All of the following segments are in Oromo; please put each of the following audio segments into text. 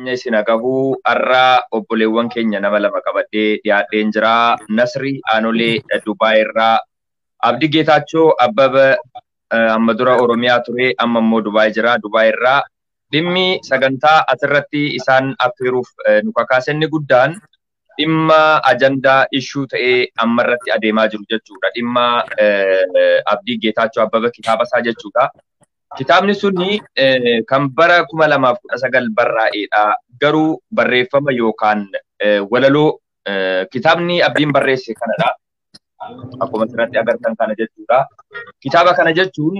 keenya isin agahu arraa obboleewwan keenya nama lama qabadhee dhiyaadheen jira. Nasrii Aanolee Dubaay irraa Abdii Geetaachoo Abbaba amma dura Oromiyaa ture amma immoo Dubaay jira. Dubaay irraa dhimmi sagantaa asirratti isaan affeeruuf nu kakaasanni guddaan dhimma ajandaa ishuu ta'ee amma irratti adeemaa jiru jechuudha. Dhimma Abdii Geetaachoo Abbaba kitaaba isaa jechuudha. Kitaabni suni kan bara 2019 barraa'edha. Garuu barreeffama yookaan walaloo kitaabni Abdiin barreesse kanadha. Akkuma asirratti agartan kana jechuudha. Kitaaba kana jechuun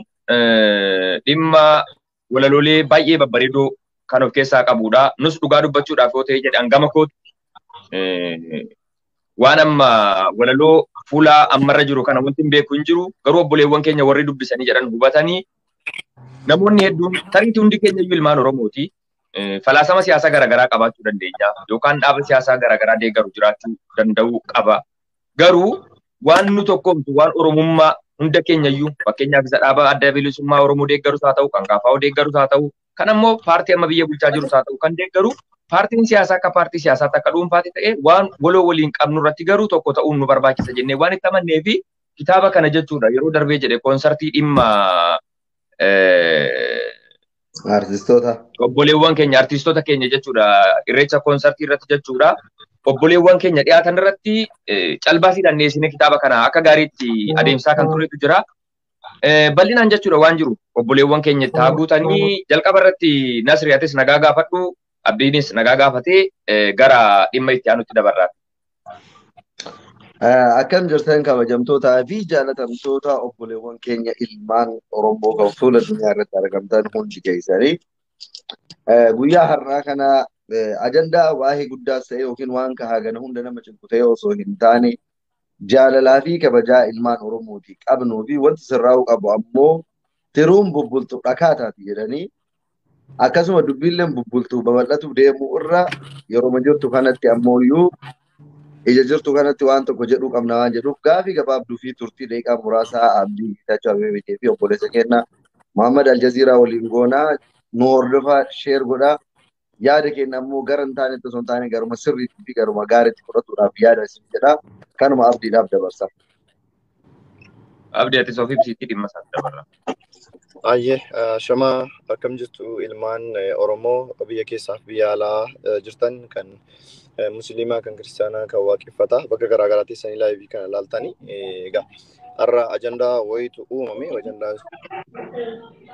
dhimma walaloolee baay'ee babbareedoo kan of keessaa qabudha. Nus dhugaa dubbachuudhaaf yoo ta'e jedhe hangama kootti waan amma walaloo fuula ammarra jiru kana wanti hin beeku hin jiru. Garuu obboleewwan keenya warri dubbisanii jedhan hubatanii namoonni hedduun tariitii hundi keenya iyyuu ilmaan Oromooti. Falaasama siyaasaa garaagaraa qabaachuu dandeenya yookaan dhaaba siyaasaa garaagaraa deeggaru jiraachuu danda'u qaba. Garuu waan nu tokkomtu waan Oromummaa hunda keenya iyyuu fakkeenyaaf isa dhaaba adda bilisummaa Oromoo deeggarus haa ta'u kan KFO deeggarus haa ta'u kan ammoo paartii amma biyya bulchaa jirus haa ta'u kan deeggaru paartiin siyaasaa akka paartii siyaasaatti akka dhuunfaatti ta'e waan waloo waliin qabnu irratti garuu tokko ta'uun nu barbaachisa jennee waan itti amannee fi kitaaba kana jechuudha yeroo darbee jedhe koonsartii dhimma artistoota obboleewwan keenya artistoota keenya jechuudha irreecha koonsartii irratti jechuudha obboleewwan keenya dhiyaatan irratti calbaasiidhaan dhiyeessine kitaaba kana akka gaariitti adeemsaa kan turetu jira. Bal'inaan jechuudha waan jiru obboleewwan keenya itti haa guutanii jalqaba irratti Nasriyaatis nagaa gaafadhu Abdiinis nagaa gaafatee gara dhimma itti aanutti dabarraati. Akkam jirtan kabajamtootaa fi jaalatamtoota obboleewwan keenya ilmaan Oromoo kan fuula addunyaa irratti argamtan hundi keessanii guyyaa har'aa kana ajandaa waa'ee guddaas ta'e yookiin waan kahaagana hunda nama cinqu ta'e osoo hin taane jaalalaa fi kabajaa ilmaan Oromooti qabnuu fi wanti sirraa'uu qabu ammoo tiruun bubbultu dhakaataati jedhanii akkasuma dubbiilleen bubbultuu babal'atu deemuu irra yeroo jirtu kanatti ammooyyuu ija jirtu kanatti waan tokko jedhuu qabna waan jedhuuf gaafii gabaabduu fi turtii daqiiqaa muraasaa Abdii Geetaachoo Abeebee fi obboleessa keenya Muhammad Aljaziiraa waliin goonaa nu hordofaa sheer godhaa yaada keenya ammoo gara hin taanetti osoo hin taane garuma sirriitti fi garuma gaariitti fudhatuudhaaf yaada isin jedhaa kanuma Abdiidhaaf dabarsa. Abdii ati soofii bisiitti dhimma isaatti dabarra. Ayyee shama akkam jirtu ilmaan Oromoo biyya keessaaf biyya alaa jirtan kan musliimaa kan kiristaanaa kan waaqeffata bakka garaagaraa teessanii laayivii kana ilaaltanii egaa har'a ajandaa wayitu uumame ajandaan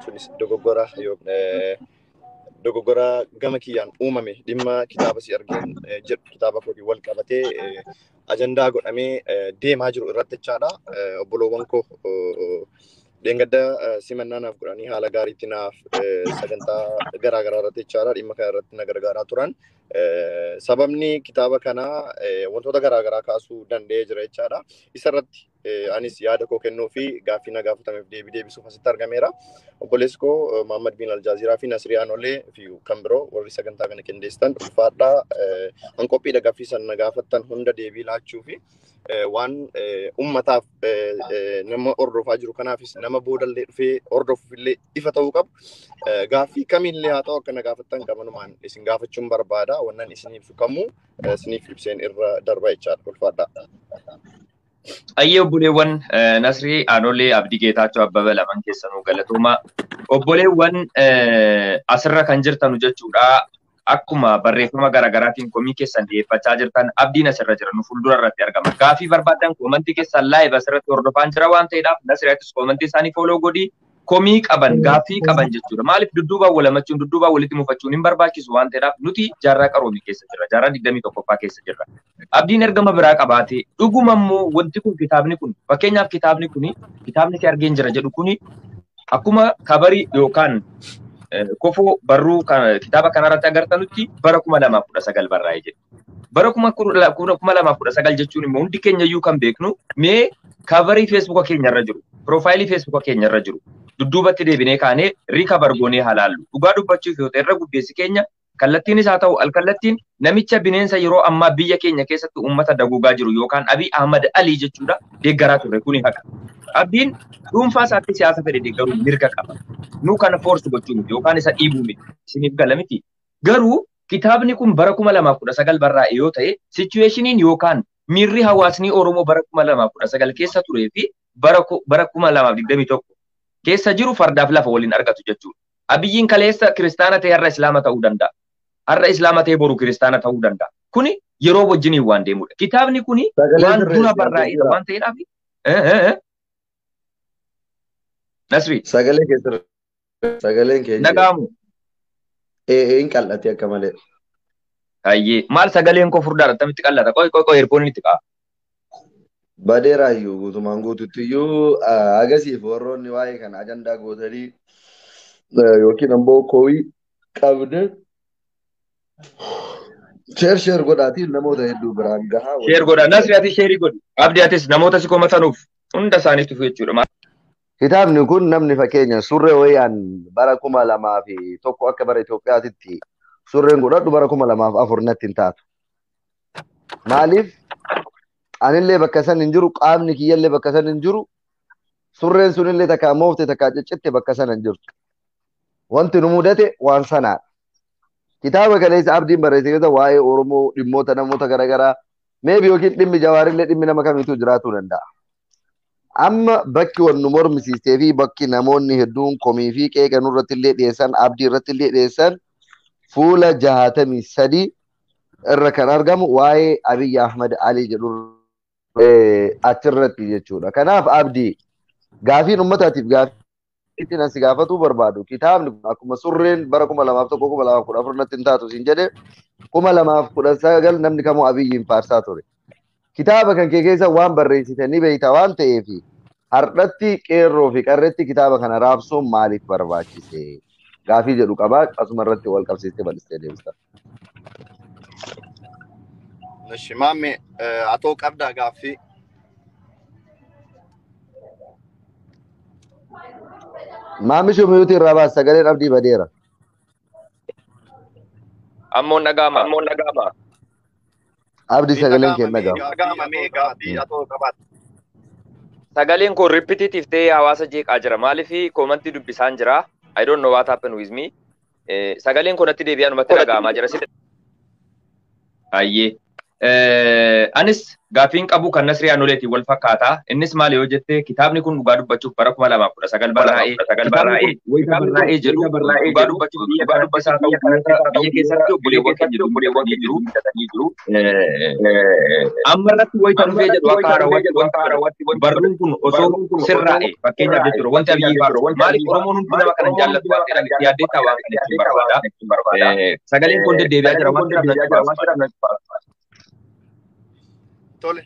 sunis dogoggora gama kiyyaan uumame dhimma kitaaba si argeen jedhu kitaaba kootii wal qabatee ajandaa godhamee deemaa jiru irratti jechaadha obboleewwan koo Dengadda simannaa naaf godhanii haala gaariitti naaf sagantaa garaagaraa irratti jechaadha dhimma kana irratti na gargaaraa turan. Sababni kitaaba kanaa wantoota garaagaraa kaasuu danda'ee jira jechaadha. Isa irratti anis yaada koo kennuu fi gaaffii na gaafatameef deebisuuf asitti argameera. Obboleessi koo Muhammad bin Aljaziiraa fi Nasrii Aanolee fi kan biroo warri sagantaa kana qindeessitan ulfaadhaa hanqophiidha gaaffii san na gaafattan hunda deebii laachuu fi waan ummataaf nama hordofaa jiru kanaafis nama boodallee dhufee hordofuufillee ifa ta'uu qabu. Gaaffii kamiillee haa ta'u akka na gaafattan qamanumaan isin gaafachuun barbaada. Wannan isin ibsu kamuu isiniif ibseen irra darba jechaadha ulfaadhaa. Ayyee obboleewwan Nasrii Aanolee Abdii Geetaachoo Abbaba lamaan keessanuu galatooma. Obboleewwan asirra kan jirtanu jechuudha. Akkuma barreeffama garaagaraatiin komii keessan dhiyeeffachaa jirtan Abdiin asirra jira nu fuuldura irratti argama. Gaaffii barbaadan koomantii keessan laayib asirratti hordofaan jira waan ta'eedhaaf Nasriyaatis koomantii isaanii fooloo godhii komii qaban gaaffii qaban jechuudha. Maaliif dudduubaan walamachuun dudduubaan walitti mufachuun hin barbaachisu waan ta'eedhaaf nuti jaarraa qaroomii keessa jirra. Jaarraa 21ffaa keessa jirra. Abdiin ergama biraa qabaatee dhuguma immoo wanti kun kitaabni kun fakkeenyaaf kitaabni si argeen jira jedhu kuni akkuma kabarii yookaan kofoo barruu kitaaba kanarratti agartanutti bara 2019 barraa'ee jira. Bara 2019 jechuun immoo hundi keenya iyyuu kan beeknu mee kabarii feesbuuka keenya irra jiru, piroofaayilii feesbuuka keenya irra jiru dudduubatti deebinee kaanee riikabar goonee halaallu. Dhugaa dubbachuuf yoo ta'e irra guddeessi keenya kallattiin isaa ta'u alkallattiin namicha bineensa yeroo ammaa biyya keenya keessatti uummata daguugaa jiru yookaan Abiy Ahmad Alii jechuudha deeggaraa turre kuni haqa. Abdiin dhuunfaa isaatti siyaasa fedhe deeggaruun mirga qaba. Nu kana foorsi gochuu miti yookaan isa dhiibuu miti isiniif gala miti. Garuu Kitaabni kun bara 2019 barraa'e yoo ta'e, situationin yookaan miirri hawaasni Oromoo bara 2019 keessa turee fi bara 2021 keessa jiru fardaaf lafa waliin argatu jechuudha. Abiyyiin kaleessa kiristaana ta'e har'a islaama ta'uu danda'a. Har'a islaama ta'e boru kiristaana ta'uu danda'a. Kuni yeroo wajjiniin waan deemudha. Kitaabni kuni waan dura barraa'edha waan ta'eedhaaf. Nasri. Sagaleen keenya. Nagaamu. Hin qal'ate akka malee. Hayyee maal sagaleen koo furdaadha attamitti qallata? Qoy ergoon itti qa'a. Badeeraayyuu guutumaan guututti iyyuu agasiif warroonni waa'ee kana ajandaa gootanii yookiin ammoo koo'ii qabne sheer godhaatiin namoota hedduu biraan gahaa. Sheer godhaa. Nasri ati sheerii godhi. Abdii atis namoota si komatanuuf hunda isaaniitu jechuudha. Kitaabni kun namni fakkeenya surree wayaan bara 2001 akka bara Itoophiyaatitti surreen godhadhu bara 2004 natti hin taatu. Maaliif? Anillee bakka san hin jiru, qaamni kiyyallee bakka san hin jiru, surreen sunillee takkaa moofte takkaa ciccitte bakka san hin jirtu. Wanti nu mudate waan sanaadha. Kitaaba kaleessa abdiin barreesse keessa waa'ee Oromoo dhimmoota namoota garaagaraa meebi yookiin dhimmi jawaarillee dhimmi nama kamiitu jiraatuu danda'a. Amma bakki waan nu mormisiistee fi bakki namoonni hedduun komii fi qeeqa nurratti illee dhiyeessan abdii irratti illee dhiyeessan fuula 63 irra kan argamu waa'ee Abiy Ahmad Ali jedhu achirratti jechuudha. Kanaaf abdii gaafiin uummataatiif gaafii asi gaafatuu barbaadu. Kitaabni akkuma surreen bara 2001 2014 natti hin taatu siin jedhe 2019 namni kamuu Abiyyiin faarsaa ture. Kitaaba kan kee keessa waan barreessite ni beekta waan ta'eef hardhatti qeerroo fi qarreetti kitaaba kana raabsuun maaliif barbaachise? Gaafii jedhu qabaa asuma irratti wal qabsiistee bal'istee deebista. Nashimame atoo qabdaa gaafii. Maamishi miyuuti irraa baas sagaleen abdii badeera. Ammoo nagaama. Abdi sagaleen kenna gaafa. Sagaleen kun repetitive ta'ee hawaasa jeeqaa jira. Maaliif koomantii dubbisaan jira? I don't know what happened with me. Sagaleen kun natti deebi'aa numatti dhaga'amaa jira. Hayyee. Anis gaafiin qabu kan Nasrii Aanoleetiin wal fakkaata. Innis maal yoo jette kitaabni kun dhugaa dubbachuuf bara 2019 barraa'ee jedhu dhugaa dubbachuuf biyya dubbasaa biyya keessatti obboleewwan keenya jiru. Amma irratti wayita dhufee jedhu akka haarawatti barruun kun osoo sirraa'e fakkeenyaaf jechuudha wanti Abiyyi faarru maaliif Oromoon hundi nama kana jaallatu waan ta'eef yaaddeettaa waan kana ittiin barbaada. Sagaleen kun deddeebi'aa jira waan ta'eef Tole,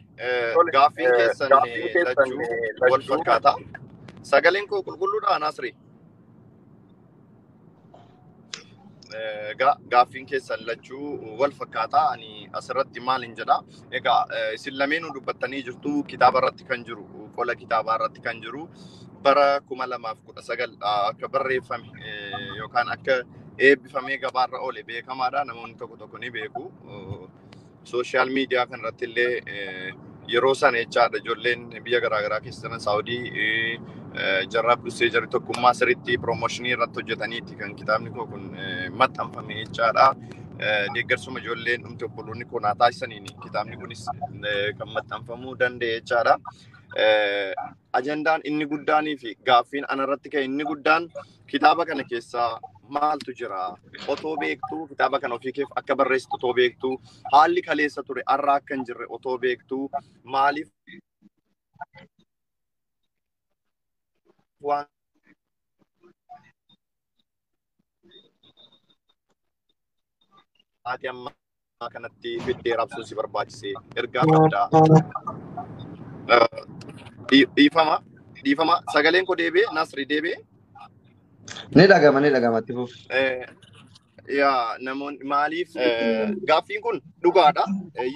gaafiin keessan lachuu wal fakkaata. Sagaleen koo qulqulluudha Nasri. Gaafiin keessan lachuu wal fakkaata. Ani asirratti maalin jedha. Egaa isin lameenuu dubbattanii jirtu kitaaba irratti kan jiru, qola kitaabaa irratti kan jiru bara 2019 akka barreeffame yookaan akka eebbifamee gabaarra oole beekamaadha. Namoonni tokko ni beeku. Social media kan irratti illee yeroo sana jechaadha ijoolleen biyya garaagaraa keessatti Saawudii jarraaf dursee jarri tokkummaa sirriitti piroomooshinii irratti hojjetaniiti kan kitaabni koo kun maxxanfame jechaadha. Deeggarsuma ijoolleen dhumte obboloonni koo naa taasisaniin kitaabni kunis kan maxxanfamuu danda'e jechaadha. Ajandaan inni guddaanii fi gaaffiin anarratti ka'e inni guddaan kitaaba kana keessaa maaltu jira? Otoo beektuu kitaaba kana ofii keef akka barreessitu otoo beektuu haalli kaleessa ture har'a akka hin jirre otoo beektuu maaliif waan ati amma kanatti fiddee raabsuu si barbaachise ergaa qabdaa. Dhiifama sagaleen koo deebi'ee Nasri deebi'ee. Ni dhagama itti fuuf. Yaa namoonni maaliif gaaffiin kun dhugaadha.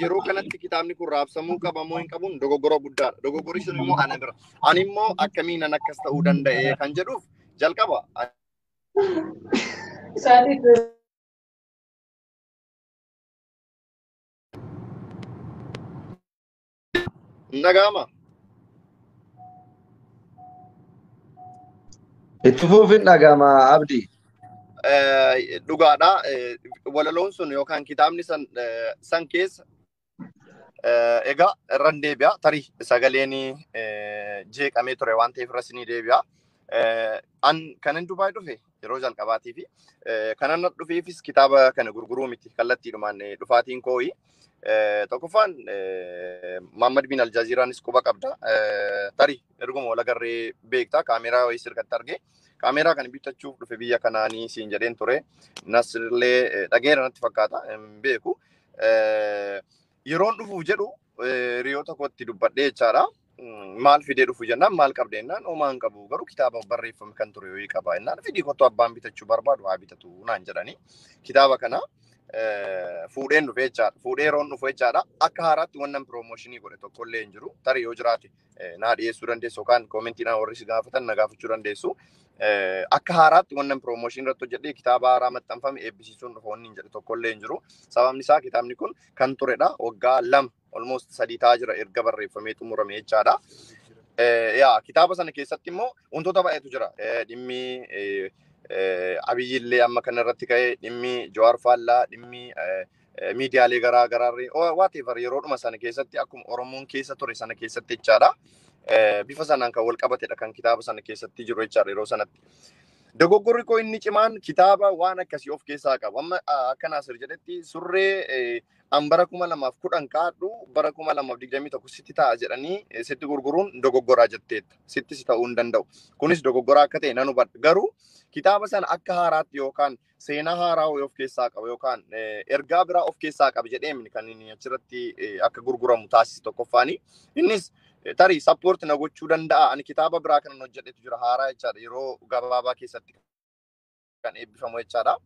Yeroo kanatti kitaabni kun raabsamuu qabamoo hin qabuun dogoggora guddaadha. Dogoggorri sun immoo ana bira. Ani immoo akkamiin akkas ta'uu danda'e kan jedhuuf jalqaba. Nagama. Itti fuufin dhagama abdii. dhugaadha. Walaloon sun yookaan kitaabni san keessa egaa irran deebi'a. Tarii sagaleen jeeqamee ture waan ta'eef irras ni deebi'a. Kanan Dubaay dhufe yeroo jalqabaatii fi kanan dhufeefis kitaaba kana gurguruu miti kallattiidhumaan dhufaatiin kooyi. Tokkoffaan Muhammad bin Aljaaziraanis quba qabda. Tarii erguma wal agarree beektaa kaameeraa wayii sirkatti argee kaameeraa kana bitachuuf dhufe biyya kanaanii siin jedheen ture. Nasrillee dhageera natti fakkaata hin beeku. Yeroon dhufuuf jedhu hiriyoota kootti dubbadhee jechaadha. Maal fidee dhufu jennaan maal qabdee jennaan homaan qabu garuu kitaaba barreeffame kan ture yoo qaba jennaan fidii kottu abbaan bitachuu barbaadu haa bitatu naan jedhanii kitaaba kana fuudheen dhufe jechaadha. Fuudhee yeroon dhufu jechaadha. Akka haaraatti wannan piroomooshinii godhe tokkollee hin jiru. Tarii yoo jiraate naa dhiyeessuu dandeessu yookaan koomentiin warri si gaafatan na gaafachuu dandeessu. Akka haaraatti wannan piroomooshinii irratti hojjedhee kitaaba haaraa maxxanfame eebbisiisuun dhufa wanni hin jedhe tokkollee hin jiru. Sababni isaa kitaabni kun kan turedha. Waggaa 2 almost 3 ta'aa jira erga barreeffamee xumurame jechaadha. Kitaaba sana keessatti immoo wantoota baay'eetu jira. Dhimmi Abiyyillee amma kana irratti ka'ee dhimmi Jawaar Faallaa dhimmi miidiyaalee garaa garaarree whatever yeroodhuma sana keessatti akkuma Oromoon keessa ture sana keessatti jechaadha. Bifa sanaan kan wal qabatedha kan kitaaba sana keessatti jiru jechaadha yeroo sanatti. Dogoggorri koo inni cimaan kitaaba waan akkasii of keessaa qabu. Amma akka Naasir jedhetti surree bara 2010 kaadhu bara 2021 sitti ta'a jedhanii sitti gurguruun dogoggoraa jetteetta. Sitti si ta'uu hin danda'u. Kunis dogoggoraa akka ta'e nan hubadha. Garuu kitaaba sana akka haaraatti yookaan seenaa haaraa of keessaa qabu yookaan ergaa biraa of keessaa qaba jedhee kan inni achirratti akka gurguramu taasisu tokkoffaani. Innis tarii sappoorti na gochuu danda'a. Ani kitaaba biraa kanan hojjedhetu jira haaraa jechaadha yeroo gabaabaa keessatti kan eebbifamu jechaadha.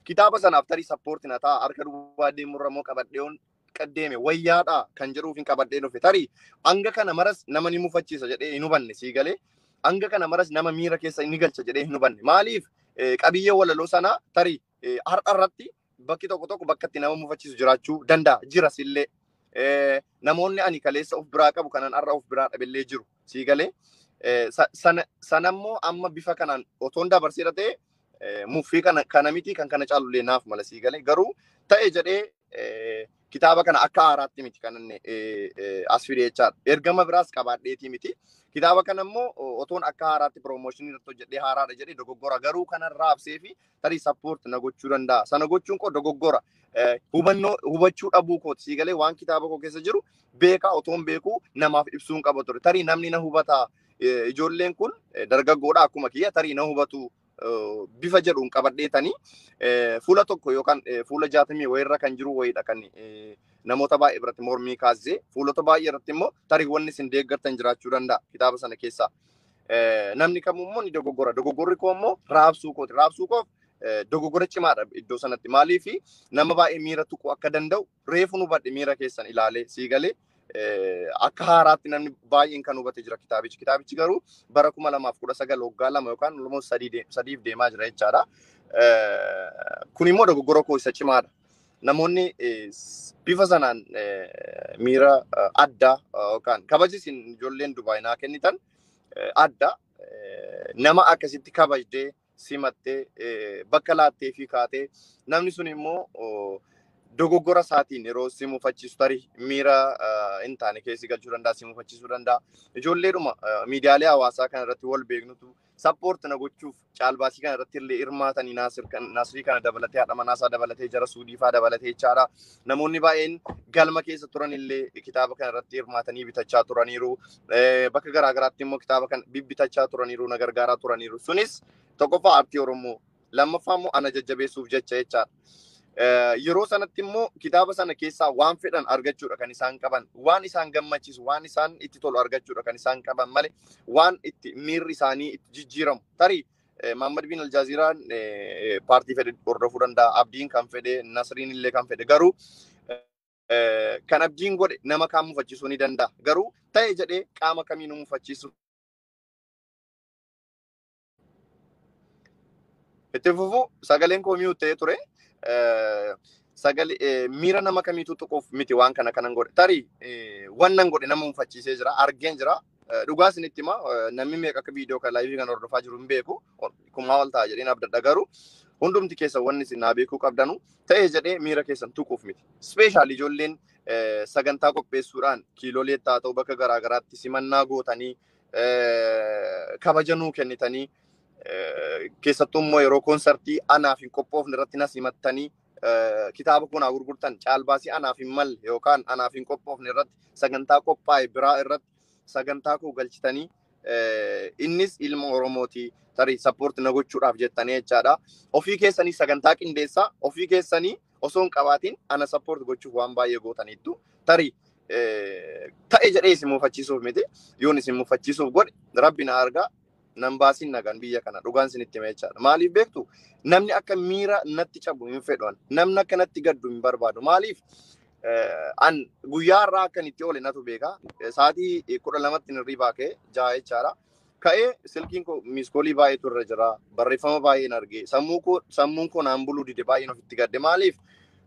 Kitaaba sanaaf tarii sappoorti na ta'a harka duwwaa deemurra moo qabadheeon qaddeeme wayyaadha kan jedhuuf hin qabadhee dhufe tarii hanga kana maras nama ni mufachiisa jedhee hin hubanne sii galee hanga kana maras nama miira keessa inni galcha jedhee hin hubanne maaliif qabiyyee walaloo sanaa tarii har'a irratti bakki tokko bakka itti nama mufachiisu jiraachuu danda'a jiras illee namoonni ani kaleessa of biraa qabu kanan har'a of biraa dhabillee jiru sii galee sanammoo amma bifa kanaan otoon dabarseera ta'e muffii kana miti kan kana caalullee naaf mala sii galee garuu ta'e jedhee kitaaba kana akka haaraatti miti kan as fide jechaadha. Ergama biraas qabaadheetii miti. Kitaaba kana immoo otoon akka haaraatti piroomooshinii irratti hojjedhee haaraadha jedhee dogoggora garuu kanan raabsee fi tarii sappoorti na gochuu danda'a. Sana gochuun koo dogoggora. Hubachuu dhabuu kooti sii galee waan kitaaba koo keessa jiru beekaa otoon beekuu namaaf ibsuun qaba ture. Tarii namni na hubataa ijoolleen kun dargaggoodha akkuma kiyya tarii na hubatu bifa jedhuun qabadheetanii fuula tokko yookaan fuula 60 wayirra kan jiru wayidha kan namoota baay'ee biratti mormii kaasee fuulota baay'ee irratti immoo tarii wanni isin deeggartan jiraachuu danda'a kitaaba sana keessaa. Namni kamummoo ni dogoggora. Dogoggorri koo immoo raabsuu kooti. Raabsuu koof dogoggora cimaadha iddoo sanatti. Maaliif nama baay'ee miira tuquu akka danda'u reefu nu badhe miira keessan ilaalee sii galee akka haaraatti namni baay'een kan hubate jira kitaabichi. Kitaabichi garuu bara 2019 waggaa 2 yookaan almost 3 deemaa jira jechaadha. Kun immoo dogoggora koo isa cimaadha. Namoonni bifa sanaan miira addaa yookaan kabajisin ijoolleen Dubaay naa kennitan adda nama akkasitti kabajdee simattee bakka laattee fi kaatee namni sun immoo dogoggora isaatiin yeroo si mufachiisu tarii miira hin taane keessi galchuu danda'a si mufachiisuu danda'a. Ijoolleedhuma miidiyaalee hawaasaa kana irratti wal beeknutu sappoorti na gochuuf caalbaasii kana irratti illee hirmaatanii Naasirii kana dabalatee haadha manaasaa dabalatee jara Suudiifaa dabalatee jechaadha. Namoonni baay'een galma keessa turan illee kitaaba kana irratti hirmaatanii bitachaa turaniiru. Bakka garaa garaatti immoo kitaaba kana bibbitachaa turaniiru na gargaaraa turaniiru. Sunis tokkoffaa aartii Oromoo lammaffaa immoo ana jajjabeessuuf jecha jechaadha. Yeroo sanatti immoo kitaaba sana keessaa waan fedhan argachuudha kan isaan qaban waan isaan gammachiisu waan isaan itti tolu argachuudha kan isaan qaban malee waan itti miirri isaanii itti jijjiiramu tarii Muhammad bin Aljaaziraan paartii fedhe hordofuu danda'a Abdiin kan fedhe Nasriin illee kan fedhe garuu kan Abdiin godhe nama kaan mufachiisuu ni danda'a garuu ta'e jedhee qaama kamiinuu mufachiisu itti fufuu sagaleen koo miyuu ta'ee ture. Sagalee miira nama kamiitu tuquuf miti waan kana kanan godhe tarii wannan godhe nama mufachiisee jira argeen jira dhugaa isinitti hima namni meeqa akka viidiyoo kan laayivii kan hordofaa jiru hin beeku kumaa ol ta'a jedheen abdadha garuu hundumti keessa wanni isin naa beekuu qabdanu ta'ee jedhee miira keessan tuquuf miti. Speeshaali ijoolleen sagantaa qopheessuudhaan kiiloolee haa ta'u bakka garaagaraatti simannaa gootanii kabajanuu kennitanii keessattuu immoo yeroo koonsartii anaaf hin qophoofne irratti nas himattanii kitaaba kun gurgurtan caalbaasii anaaf hin malle yookaan anaaf hin qophoofne irratti sagantaa qophaa'e biraa irratti sagantaa koo galchitanii innis ilma Oromooti tarii sappoorti na gochuudhaaf jettanii jechaadha. Ofii keessanii sagantaa qindeessaa ofii keessanii osoo hin qabaatiin ana sappoorti gochuuf waan baay'ee gootaniittu tarii ta'e jedhee isin mufachiisuuf miti yoon isin mufachiisuuf godhe rabbi na argaa nan baasiin nagaan biyya kana dhugaan isinitti hima jechaadha. Maaliif beektu namni akka miira natti cabu hin fedhan namni akka natti gaddu hin barbaadu maaliif an guyyaa irraa akkan itti oole natu beeka sa'aatii 12tti hirribaa ka'e ja'a jechaadha. Ka'ee silkiin koo miiskoolii baay'eetu irra jira barreeffama baay'een argee sammuun koo naan buluu dide baay'een ofitti gadde maaliif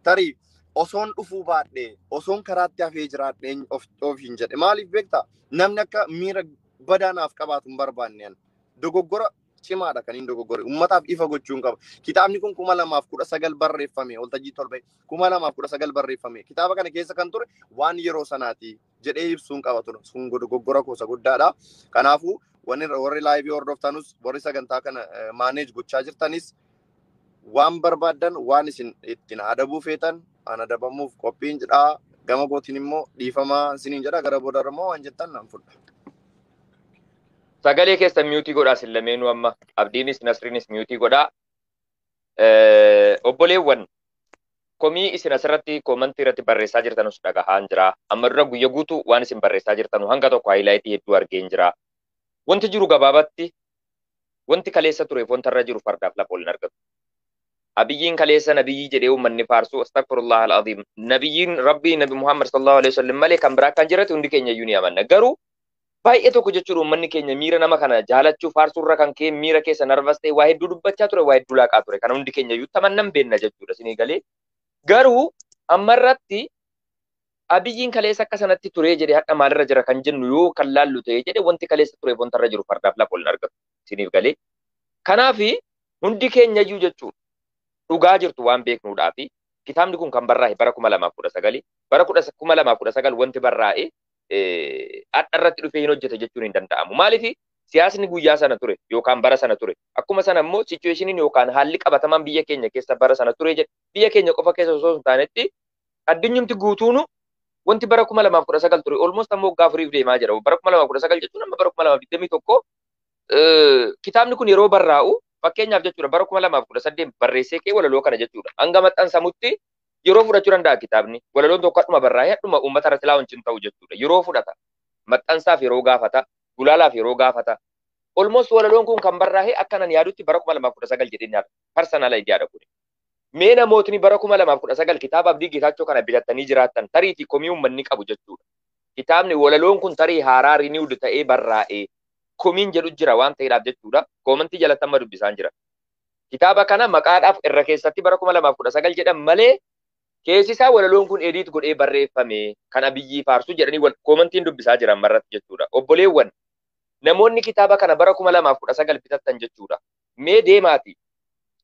tarii osoon dhufuu baadhee osoon karaatti hafee jiraadhee of hin jedhe maaliif beekta namni akka miira badaanaaf qabaatu hin barbaanne dogoggora cimaadha kan hin dogoggore ummataaf ifa gochuun qaba. Kitaabni kun 2019 barreeffame waltajjii tolbee 2019 barreeffame kitaaba kana keessa kan ture waan yeroo sanaati jedhee ibsuun qaba ture sun dogoggora kuusa guddaadha. Kanaafuu warri laayivii hordoftanus warri sagantaa kana maaneej gochaa jirtanis waan barbaadan waan isin ittiin adabuu feetan an adabamuuf qophiin jedhaa gama kootiin immoo dhiifamaa isiniin jedha gara booda immoo waan jettan nan fudha. Sagalee keessa miyuutii godhaa sin lameenuu amma Abdiinis Nasriinis miyuutii godhaa. Obboleewwan komii isin asirratti koomantii irratti barreessaa jirtanus dhagahaan jira. Amma dura guyya guutuu waan isin barreessaa jirtanu hanga tokko haayilaayitii hedduu argeen jira. Wanti jiru gabaabatti wanti kaleessa tureef wanta irra jiru fardaaf lafa ol hin argatu. Abiyyiin kaleessa nabiyyi jedhee uummanni faarsu astaghfirullah al-azim. Nabiyyiin rabbii nabi Muhammad sallallahu alaihi wasallam malee kan biraa kan jiratu hundi keenya iyyuu ni amanna. Garuu baay'ee tokko jechuudha uummanni keenya miira nama kana jaalachuu faarsuurra kan kee miira keessa narvas ta'e waa hedduu dubbachaa ture waa hedduu laaqaa ture kana hundi keenya iyyuu tamannan beenna jechuudha isinii galee. Garuu ammarratti abiyyiin kaleessa akka sanatti turee jedhee hadha maalirra jira kan jennu yoo kan laallu ta'e jedhe wanti kaleessa tureef wanta irra jiru fardaaf lafa ol hin argatu isiniif galee. Kanaafi hundi keenya iyyuu jechuudha dhugaa jirtu waan beeknuudhaafi kitaabni kun kan barraa'e bara 2019 bara 2019 wanti barraa'e hadha irratti dhufee hin hojjete jechuun hin danda'amu. Maaliif siyaasni guyyaa sana ture yookaan bara sana ture akkuma sana immoo sichueeshiniin yookaan haalli qabatamaan biyya keenya keessa bara sana ture jedhe biyya keenya qofa keessa osoo hin taanetti addunyumti guutuunu wanti bara 2019 ture almost ammoo waggaa afuriif deemaa jira. Bara 2019 jechuun amma bara 2021 kitaabni kun yeroo barraa'u fakkeenyaaf jechuudha bara 2018 barreessee kee walaloo kana jechuudha. Hanga maxxansamutti yeroo fudhachuu danda'a kitaabni. Walaloon tokko dhuma barraa'ee dhuma uummata irratti laawunchiin ta'u jechuudha. Yeroo fudhata. Maxxansaaf yeroo gaafata. Gulaalaaf yeroo gaafata. Almost walaloon kun kan barraa'ee akkanan yaadutti bara 2019 jedheen yaada. Personal idea kun. Mee namootni bara 2019 kitaaba Abdii Geetaachoo kana bitatanii jiraattan tariitii komii uummanni qabu jechuudha. Kitaabni walaloon kun tarii haaraa renewed ta'ee barraa'ee komiin jedhu jira waan ta'eedhaaf jechuudha. Koomantii jalatti amma dubbisaan jira. Kitaaba kana maqaadhaaf irra keessatti bara 2019 jedhan malee keessi isaa walaloon kun edit godhee barreeffame kan Abiyyii faarsu jedhanii koomantiin dubbisaa jiran marratti jechuudha. Obboleewwan namoonni kitaaba kana bara 2019 bitattan jechuudha. Mee deemaati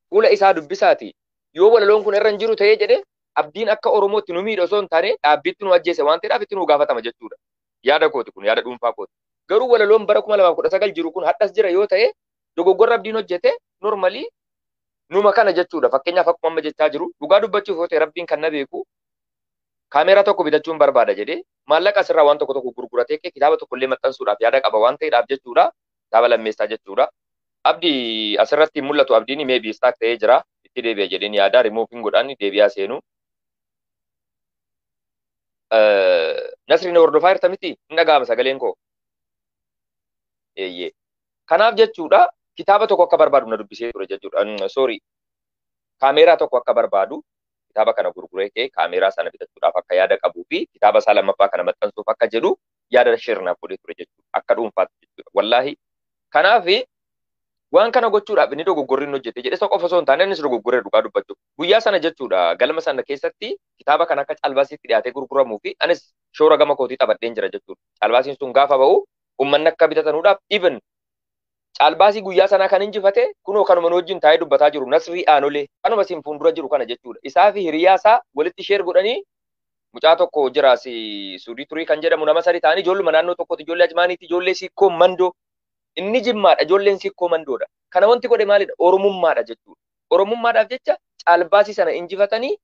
fuula isaa dubbisaati. Yoo walaloon kun irra hin jiru ta'ee jedhe abdiin akka Oromootti nu miidha osoo hin taane dhaabbiitti nu ajjeese waan ta'eedhaaf itti nu gaafatama jechuudha. Yaada kooti kun yaada dhuunfaa kooti. Garuu walaloon bara 2019 jiru kun hadhas jira yoo ta'e dogoggorra abdiin hojjete normally numa kana jechuudha. Fakkeenyaaf akkuma amma jechaa jiru dhugaa dubbachuuf yoo ta'e rabbiin kan na beeku kaameeraa tokko bitachuun barbaada jedhee maallaqa asirraa waan tokko gurguratee kitaaba tokko illee maxxansuudhaaf yaada qaba waan ta'eedhaaf jechuudha. Kitaaba lammeessaa jechuudha. Abdii asirratti mul'atu abdiin mee biistaak ta'ee jira. Itti deebi'a jedheen yaada rimuufiin godhaan deebi'aa seenu. Nasriin hordofaa jirta miti hin dhaga'ama sagaleen koo. Eeyyee. Kanaaf jechuudha kitaaba tokko akka barbaadu na dubbisee ture jechuudha. Sorry. Kaameeraa tokko akka barbaadu kitaaba kana gurguree kaameeraa sana bitachuudhaaf akka yaada qabuu fi kitaaba isaa lammaffaa kana maxxansuuf akka jedhu yaada shirnaaf godhee ture jechuudha. Akka dhuunfaatti jechuudha. Wallaahi. Kanaaf waan kana gochuudhaaf inni dogoggorri inni hojjete jedhe isa qofa osoo hin taane innis dogoggoree dhugaa dubbachuuf. Guyyaa sana jechuudha galma sana keessatti kitaaba kana akka caalbaasiitti dhiyaatee gurguramuu fi anis shoora gama kootii taphadheen jira jechuudha. Caalbaasiin sun gaafa ba'u uummanni akka bitatanuudhaaf even Caalbaasii guyyaa sanaa kan injifate kunoo kanuma nu wajjin taa'ee dubbataa jiru Nasrii Aanolee kanuma siin fuuldura jiru kana jechuudha. Isaa fi hiriyaa isaa walitti sheer godhanii mucaa tokko jira Suudii Turii kan jedhamu nama sadi ta'anii ijoolluma naannoo tokkotti ijoollee Ajmaaniitti ijoollee Sikkoo Mandoo inni Jimmaadha ijoolleen Sikkoo Mandoodha. Kana wanti godhe maalidha? Oromummaadha jechuudha. Oromummaadhaaf jecha caalbaasii sana injifatanii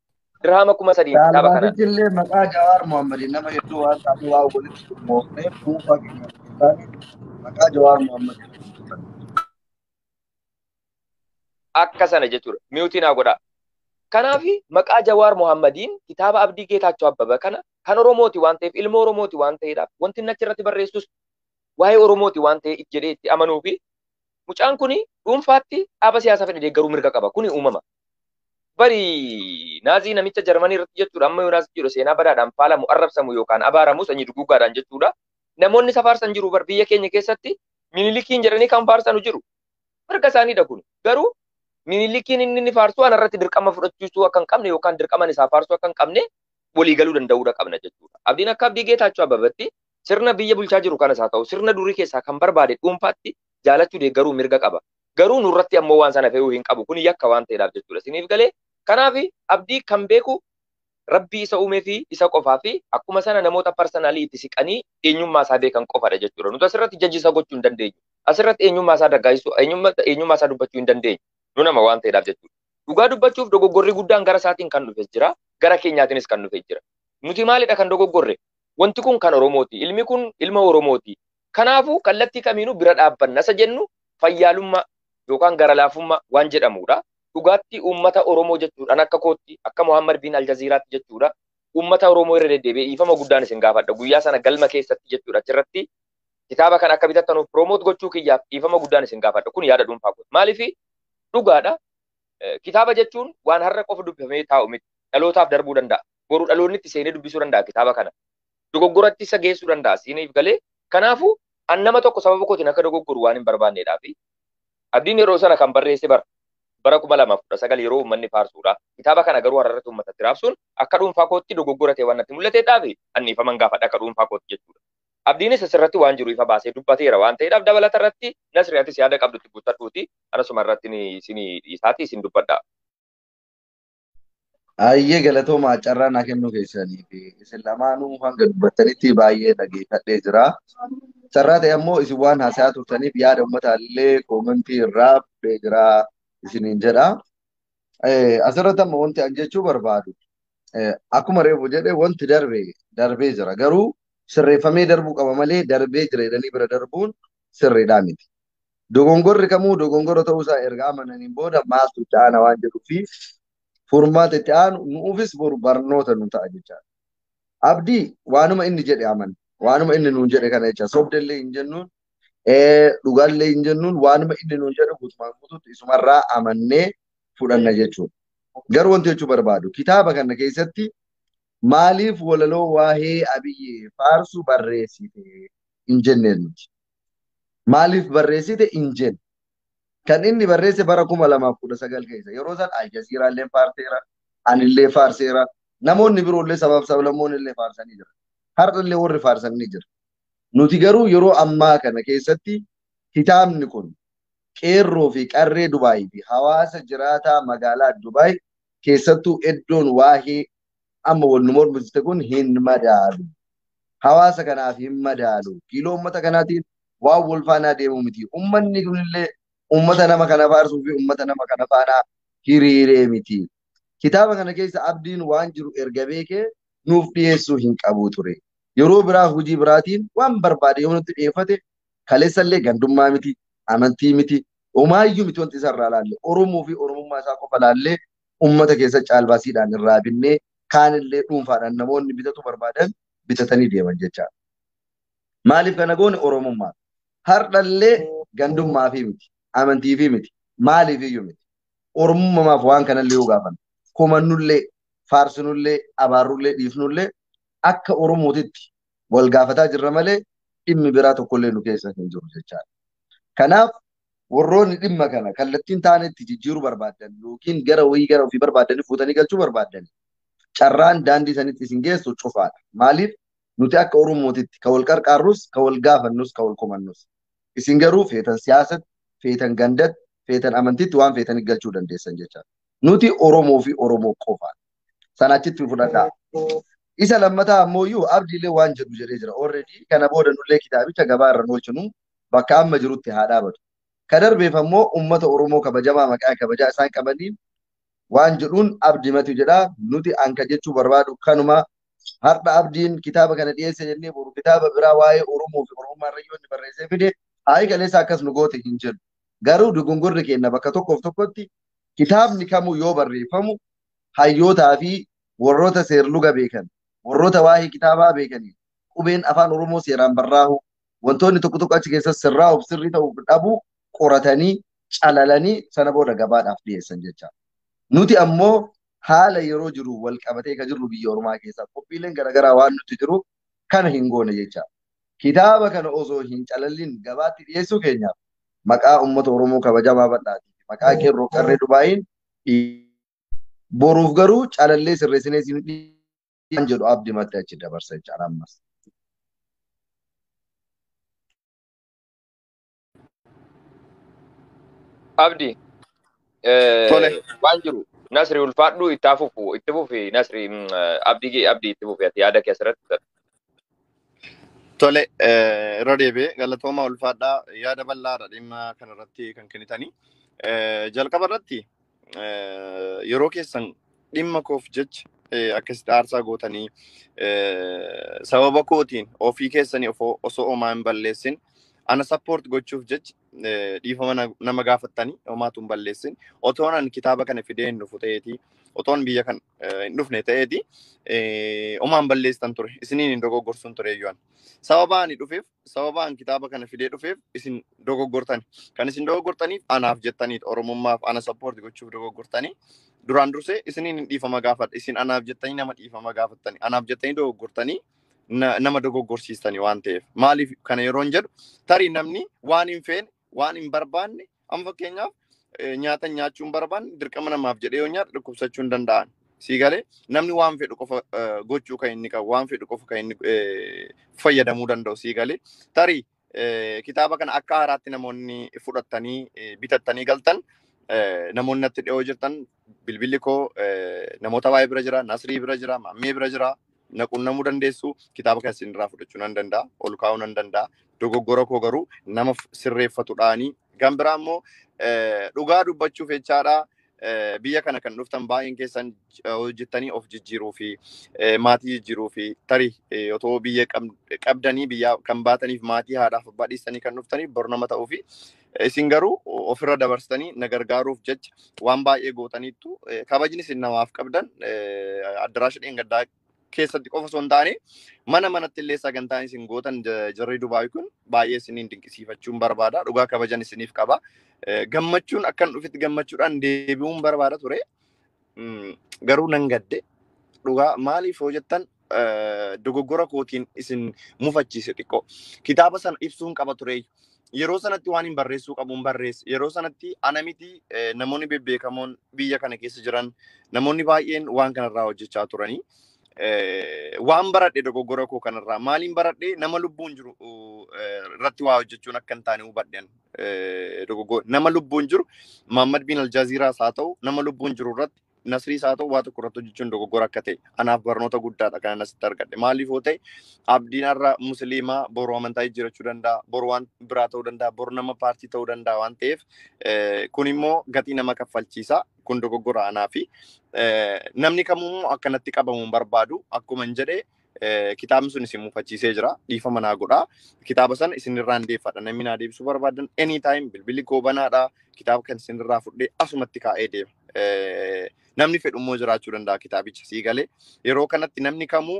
dirhama 3,000 kitaaba kanaan. Caalbaasichillee maqaa Jawaar Mohammad nama hedduu waan ta'eef waa walitti turmoofnee dhuunfaa keenya maqaa Jawaar Mohammad. Akka sana jechuudha. Miyuutii naa godhaa. Kanaaf maqaa Jawaar Mohammadiin kitaaba Abdii Geetaachoo Abbabaa kana kan Oromooti waan ta'eef ilma Oromooti waan ta'eedhaaf wanti inni achirratti barreessus waa'ee Oromooti waan ta'eef jedhee itti amanuu fi mucaan kuni dhuunfaatti dhaaba siyaasaa fedhe deeggaruu mirga qaba. Kuni uumama. Bari naazii namicha Jarmanii irratti jechuudha. Amma yoo naazii jedhu seenaa badaadhaan faalamu arrabsamu yookaan abaaramu sanyii duguuggaadhaan jechuudha. Namoonni isa faarsan jiru bar biyya keenya keessatti Minilikiin jedhanii kan faarsanu jiru. Mirga isaaniidha kun. Garuu Minilikiin inni faarsu anarratti dirqama fudhachiisuu akka hin qabne yookaan dirqaman isaa faarsuu akka hin qabne walii galuu danda'uudha qabna jechuudha. Abdiin akka Abdii Geetaachoo Abbabaatti sirna biyya bulchaa jiru kanas haa ta'u sirna durii keessaa kan barbaade dhuunfaatti jaalachuu deeggaruu mirga qaba. Garuu nurratti ammoo waan sana fe'uu hin qabu. Kun yakka waan ta'eedhaaf jechuudha. Siniif galee kanaaf Abdii kan beeku Rabbii isa uumee fi isa qofaa fi akkuma sana namoota parsanaalii itti siqanii eenyummaa isaa beekan qofadha jechuudha. Nuti asirratti jajjisa gochuu hin dandeenyu. Asirratti eenyummaa isaa daggaasisuu eenyummaa isaa dubbachuu hin dandeenyu. Nu nama waan ta'eedhaaf jechuudha. Dhugaa dubbachuuf dogoggorri guddaan gara isaatiin kan dhufes jira. Gara keenyaatiinis kan dhufes jira. Nuti maalidha kan dogoggorre? Wanti kun kan Oromooti. Ilmi kun ilma Oromooti. Kanaafuu kallattii kamiinuu bira dhaabbanna isa jennu fayyaalummaa yookaan gara laafummaa waan jedhamudha. Dhugaatti uummata Oromoo jechuudhaan akka kootti akka Muhammad bin Aljaziiraatti jechuudha. Uummata Oromoo irra deddeebi'ee dhiifama guddaan isin gaafadha. Guyyaa sana galma keessatti jechuudha. Achirratti kitaaba kana akka bitattanuuf piroomoot gochuu kiyyaaf dhiifama guddaan isin gaafadha. Kun yaada dhuunfaa kun. Maaliif dhugaadha. Kitaaba jechuun waan har'a qofa dubbifamee taa'u miti. Dhalootaaf darbuu danda'a. Boruu dhaloonni itti seenee dubbisuu danda'a kitaaba kana. Dogoggoratti isa geessuu danda'a. Siiniif galee kanaafuu an nama tokko sababa kootiin akka dogoggoru waan hin barbaanneedhaafi. Abdiin yeroo sana kan barreesse bara 2019 yeroo uummanni faarsuudha. Kitaaba kana garuu har'arratti uummatatti raabsuun akka dhuunfaa kootti dogoggora ta'e waan natti mul'ateedhaafi anniifaman gaafadha akka dhuunfaa kootti jechuudha. Abdiinis asirratti waan jiru ifa baasee dubbateera waan ta'eedhaaf dabalata irratti Nasriyaattis yaada qabdutti guuttadhuuti anasuma irratti isaati isin dubbadha. Ayyee galatoomaa carraa naa kennuu keessanii fi isin lamaanuu hanga dubbattanitti baay'ee dhageeffadhee jira. Carraa ta'e ammoo isin waan haasayaa turtaniif yaada uummataallee koomentii irraa fudhee jira isiniin jedha. Asirratti amma wanti an jechuu barbaadu akkuma reefu jedhe wanti darbee jira garuu sirreeffamee darbuu qaba malee darbee jira jedhanii bira darbuun sirriidhaa miti. Dogongorri kamuu dogongora ta'uusaa erga amananiin booda maaltu caana waan jedhuufi furmaata itti aanu nuufis boru barnoota nu ta'a jechaadha. Abdii waanuma inni jedhe aman waanuma inni nuun jedhe kana jecha sobdallee hin jennuun dhugaallee hin jennuun waanuma inni nuun jedhe guutumaan guutuutti isumarraa amannee fudhanna jechuudha. Garuu wanti jechuu barbaadu kitaaba kana keessatti maaliif walaloo waa'ee Abiyyee faarsu barreessite hin jenneen nuti. Maaliif barreessite hin jenne. Kan inni barreesse bara 2019 keessa yeroo san Aljaziiraallee faarseera, anillee faarseera, namoonni biroollee sablammoonni illee faarsanii jira. Har'allee warri faarsanii jira. Nuti garuu yeroo ammaa kana keessatti kitaabni kun qeerroo fi qarree Dubaayii fi hawaasa jiraataa magaalaa Dubaay keessattuu iddoon waa'ee amma wal nu mormiste kun hin madaalu. Hawaasa kanaaf hin madaalu. Kiiloo uummata kanaatiin waan wal faanaa deemu miti. Uummanni kunillee ummata nama kana faarsuu fi ummata nama kana faana hiriiree miti. Kitaaba kana keessa abdiin waan jiru erga beekee nuuf dhiyeessuu hin qabu ture. Yeroo biraa hojii biraatiin waan barbaade yoo nutti dhiyeeffate kaleessallee gandummaa miti, amantii miti, homaayyuu miti wanti isarraa laalle Oromoo fi Oromummaa isaa qofa laallee ummata keessa caalbaasiidhaan irraa binnee kaanillee dhuunfaadhaan namoonni bitatu barbaadan bitatanii deeman jechaadha. Maaliif kana goone Oromummaa? Har'allee gandummaa fi miti. Amantii fi miti. Maaliif iyyuu miti. Oromummaaf waan kanallee yoo gaafan komannullee, faarsinullee, abaarrullee, dhiifnullee akka Oromootitti wal gaafataa jirra malee dhimmi biraa tokkollee nu keessa hin jiru jechaadha. Kanaaf warroonni dhimma kana kallattiin taanetti jijjiiruu barbaadan yookiin gara ofii barbaadanii fuutanii galchuu barbaadan carraan daandii sanitti isin geessu cufaadha. Maaliif nuti akka Oromootitti ka wal qarqaarrus, ka wal gaafannus, ka wal komannus. Isin garuu feetan siyaasatti feetan gandat, feetan amantiitti waan feetanii galchuu dandeessan jecha. Nuti Oromoo fi Oromoo qofa. Sanachitti fudhadhaa. Isa lammataa ammoo abdiilee waan jedhu jedhee jira. Already kana booda nullee kitaabicha gabaa irra oolchinu bakka amma jirutti haa dhaabatu. Kadarbeef ammoo uummata Oromoo kabajamaa maqaa kabajaa isaan qabaniin waan jedhuun abdimatu jedha. Nuti anka jechuu barbaadu kanuma har'a abdiin kitaaba kana dhiyeesse jennee boru kitaaba biraa waa'ee Oromoo fi Oromummaa Rayyoonni barreessee fide hayi kaleessa akkas nu goote hin jedhu. Garuu dogongorri keenya bakka tokkoof tokkotti kitaabni kamuu yoo barreeffamu hayyootaa fi warroota seerluga beekan warroota waa'ee kitaabaa beekanii qubeen afaan Oromoo seeraan barraa'u wantoonni tokko tokko achi keessatti sirraa'uuf sirrii ta'uuf dhabu qoratanii calalanii sana booda gabaadhaaf dhiyeessan jecha. Nuti ammoo haala yeroo jiru wal qabatee ka jirru biyya Oromaa keessaa qophiileen garaagaraa waan nuti jiru kana hin goone jecha. Kitaaba kana osoo hin calallin gabaatti dhiyeessuu keenyaaf maqaa uummata Oromoo kabajamaa bal'aati. Maqaa qeerroo qarree Dubaayin boruuf garuu calallee sirreessinee siin dhiyeessan jedhu abdii maddee achi dabarsa jechaadha ammas. Abdi Tole. waan jiru Nasri ulfaadhu itti fufi Nasri abdii itti fufi ati yaada kee asirratti. Tole, irra deebi'ee galatooma ulfaadhaa yaada bal'aadha dhimma kanarratti kan kennitanii. Jalqaba irratti yeroo keessan dhimma koof jecha akkasitti aarsaa gootanii sababa kootiin ofii keessanii osoo homaa hin balleessin ana support gochuuf jecha dhiifama nama gaafattanii homaatu hin balleessin otoonan kitaaba kana fidee hin dhufu ta'eeti otoon biyya kan hin dhufne ta'eeti homaan balleessan ture isiniin hin dogoggorsuun ture iyyuu sababaan dhufeef sababaan kitaaba kana fidee dhufeef isin dogoggortan kan isin dogoggortaniif anaaf jettaniit oromummaaf ana support gochuuf dogoggortanii duraan dursee isiniin hin dhiifama gaafadha isin anaaf jettanii nama dhiifama gaafattanii anaaf jettanii dogoggortanii nama dogoggorsiistanii waan ta'eef maaliif kana yeroo hin jedhu tarii namni waan hin feene waan hin barbaanne amma fakkeenyaaf nyaata nyaachuu hin barbaanne dirqama namaaf jedhee yoo nyaata dhukkubsachuu hin danda'an. Siigalee namni waan fedhu qofa gochuu kan inni qabu waan fedhu qofa kan inni fayyadamuu danda'u siigalee tarii kitaaba kana akka haaraatti namoonni fudhatanii bitattanii galtan namoonni natti dhiyoo jirtan bilbilli koo namoota baay'ee bira jira Nasrii bira jira Mammee bira jira naqunnamuu dandeessu kitaaba kana isinirraa fudhachuu nan danda'a ol kaa'uu nan danda'a dogoggora koo garuu nama sirreeffatuudhaanii kan biraa immoo dhugaa dubbachuuf jechaadha. Biyya kana kan dhuftan baay'een keessan hojjettanii of jijjiiruu fi maatii jijjiiruu fi tarii otoo biyya qabdanii biyya kan baataniif maatii haadhaaf abbaa dhiistanii kan dhuftaniif bor nama ta'uu fi isin garuu ofirra dabarsitanii na gargaaruuf jecha waan baay'ee gootaniittu kabajni isin namaaf qabdan addaraasha dheengaddaa keessatti qofa osoo hin taane manatti illee sagantaan isin gootan jarri Dubaayii kun baay'ee isiniin dinqisiifachuun barbaada dhugaa kabajan isiniif qaba. Gammachuun akkan dhufitti gammachuudhaan deebi'uun barbaada ture. Garuu nan gadde dhugaa maaliif yoo jettan dogoggora kootiin isin mufachiise xiqqoo. Kitaaba sana ibsuun qaba ture. Yeroo sanatti waan hin barreessuu qabuun barreesse. Yeroo sanatti ana miti namoonni bebbeekamoon biyya kana keessa jiran namoonni baay'een waan kanarraa hojjechaa turanii. Waan baradhe dogoggora koo kanarraa maaliin baradhe nama lubbuun jiru irratti waa hojjechuun akka hin taane hubadhen dogoggora nama lubbuun jiru Muhammad bin Aljaziiraas haa ta'u nama lubbuun jiru irratti Nasriis haa ta'u waa tokko irratti hojjechuun dogoggora akka ta'e anaaf barnoota guddaadha kan asitti argadhe maaliif yoo ta'e abdiin har'a musliimaa boru amantaa jijjiirachuu danda'a boru waan biraa ta'uu danda'a boru nama paartii ta'uu danda'a waan ta'eef kun immoo gatii nama kaffalchiisa kun dogoggora anaa fi namni kamuu akkanatti qabamuun barbaadu akkuma hin jedhe kitaabni sun isin mufachiisee jira dhiifama naa godhaa kitaaba sana isinirraan deeffadha namni naa deebisuu barbaadan anytime bilbilli koo banaadha kitaaba kan isinirraa fudhee asumatti kaa'ee deema namni fedhummoo jiraachuu danda'a kitaabicha sii galee yeroo kanatti namni kamuu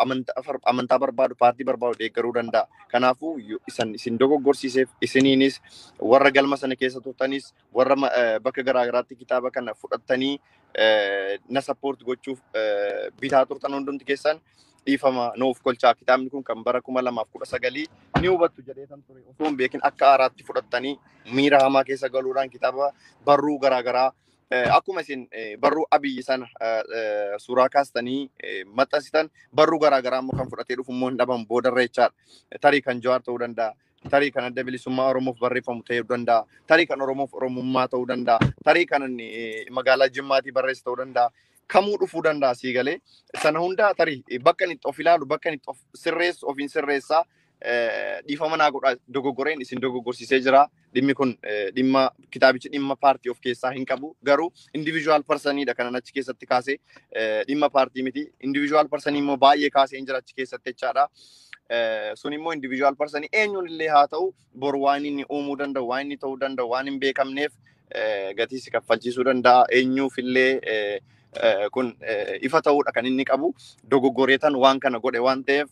amantaa barbaadu paartii barbaadu deeggaruu danda'a kanaafuu isin dogoggorsiiseef isiniinis warra galma sana keessa turtanis warra bakka garaagaraatti kitaaba kana fudhattanii na support gochuuf bitaa turtan hundumti keessan dhiifama nuuf kolchaa kitaabni kun kan bara 2019 ni hubattu jedheetan ture osoo hin beekin akka haaraatti fudhattanii miira hamaa keessa galuudhaan kitaaba barruu garaagaraa akkuma isin barruu Abiyyi sana suuraa kaastanii maxxansitan barruu garaagaraa immoo kan fudhatee dhufu immoo hin dhaban boodarra jechaadha tarii kan Jawaar ta'uu danda'a tarii kan adda bilisummaa Oromoof barreeffamu ta'uu danda'a. Tarii kan Oromoof Oromummaa ta'uu danda'a. Tarii kan magaalaa Jimmaatii barreessu ta'uu danda'a. Kamuu dhufuu danda'a sii galee. Sana hundaa tarii bakka inni of ilaalu, bakka inni of sirreessu, ofiin sirreessaa dhiifama naa godhaa dogoggoreen isin dogoggorsiisee jira. Dhimmi kun dhimma kitaabichi dhimma paartii of keessaa hin qabu. Garuu individual personiidha kanan achi keessatti kaasee dhimma paartii miti. Individual personii immoo baay'ee kaasee hin jira achi keessatti jechaadha. Sun immoo individual personii eenyuun illee haa ta'u boru waan inni uumuu danda'u, waan inni ta'uu danda'u, waan hin beekamneef gatii si kaffalchiisuu danda'a. Eenyuuf illee kun ifa ta'uudha kan inni qabu. Dogoggoreetan waan kana godhe waan ta'eef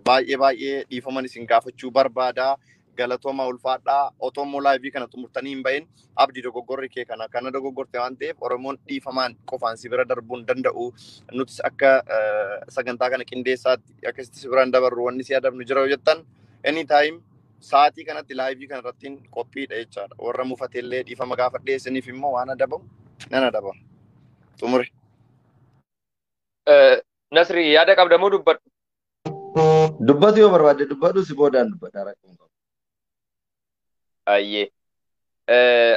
baay'ee dhiifaman isin gaafachuu barbaada. Galatooma ulfaadhaa. Otoo immoo laayivii kana xumurtanii hin bahin abdii dogoggorri kee kana dogoggorte waan ta'eef Oromoon dhiifamaan qofaan si bira darbuu hin danda'u. Nutis akka sagantaa kana qindeessaatti akkasitti si biraan dabarru wanni si adabnu jira jettan anytime sa'aatii kanatti laayivii kana irratti qophiidha jechaadha. Warra mufateellee dhiifama gaafadhee isiniif immoo waan adabamu nan adabama. Xumuri. Nasri yaada qabdamuu dubbadhu. Dubbatu yoo barbaadde dubbadhu si boodaan dubbadha rakkoon qabu. Ayyee.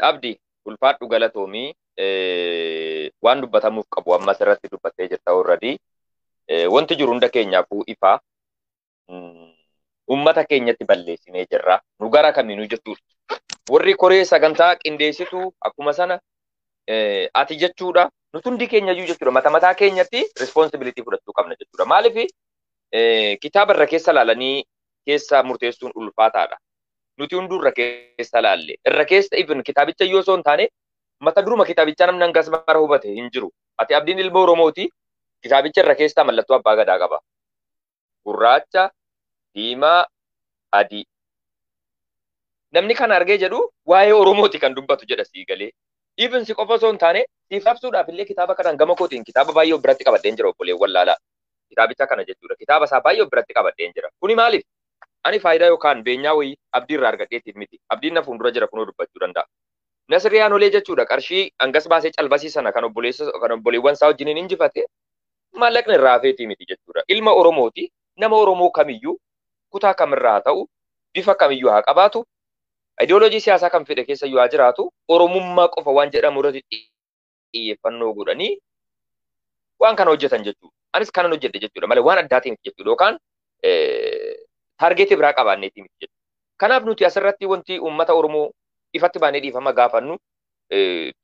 Abdi ulfaadhu galatoomii waan dubbatamuuf qabu ammas irratti dubbattee jirta already. Wanti jiru hunda keenyaafuu ifaa. Ummata keenyatti balleessinee jirra. Nu gara kamiinuu jechuudha. Warri koree sagantaa qindeessitu akkuma sana ati jechuudha. Nuti hundi keenyayyuu jechuudha. Mataa keenyatti responsibility fudhachuu qabna jechuudha. Maaliif kitaaba irra keessa laalanii keessa murteessuun ulfaataadha. Nuti hunduu irra keessa laalle. Irra keessa even kitaabicha yoo osoo hin taane mata duruma kitaabichaa namni hangas mara hubate hin jiru. Ati abdiin ilma Oromooti. Kitaabicha irra keessaa mallattoo abbaa gadaa qaba. Gurraacha, diimaa, adii. Namni kan argee jedhu waa'ee Oromooti kan dubbatu jedha sii galee. Even si qofa osoo hin taane siif absuudhaaf illee kitaaba kanaan gama kootiin kitaaba baay'ee of biratti qabadheen jira obboleewwan laalaa. Kitaabicha kana jechuudha. Kitaaba isaa baay'ee of biratti qabadheen jira. Kuni maaliif? Ani faayidaa yookaan beenyaa wayii abdii irraa argadheetiif miti. Abdiin na fuuldura jira kunoo dubbachuu danda'a. Nasri Yaanolee jechuudha. Qarshii hangas baasee calbasii sana kan obboleewwan isaa wajjin injifate maallaqni irraa hafeetii miti jechuudha. Ilma Oromooti. Nama Oromoo kamiyyuu kutaa kamirraa haa ta'u bifa kamiyyuu haa qabaatu ideoloojii siyaasaa kan fedhe keessa yoo jiraatu Oromummaa qofa waan jedhamu irratti xiyyeeffannoo godhanii waan kana hojjetan jechuudha. Anis kanan hojjedhe jechuudha malee waan addaatiin jechuudha yookaan taargeetii biraa qabaanneetii miti jechuudha. Kanaaf nuti asirratti wanti uummata Oromoo ifatti baanee dhiifama gaafannu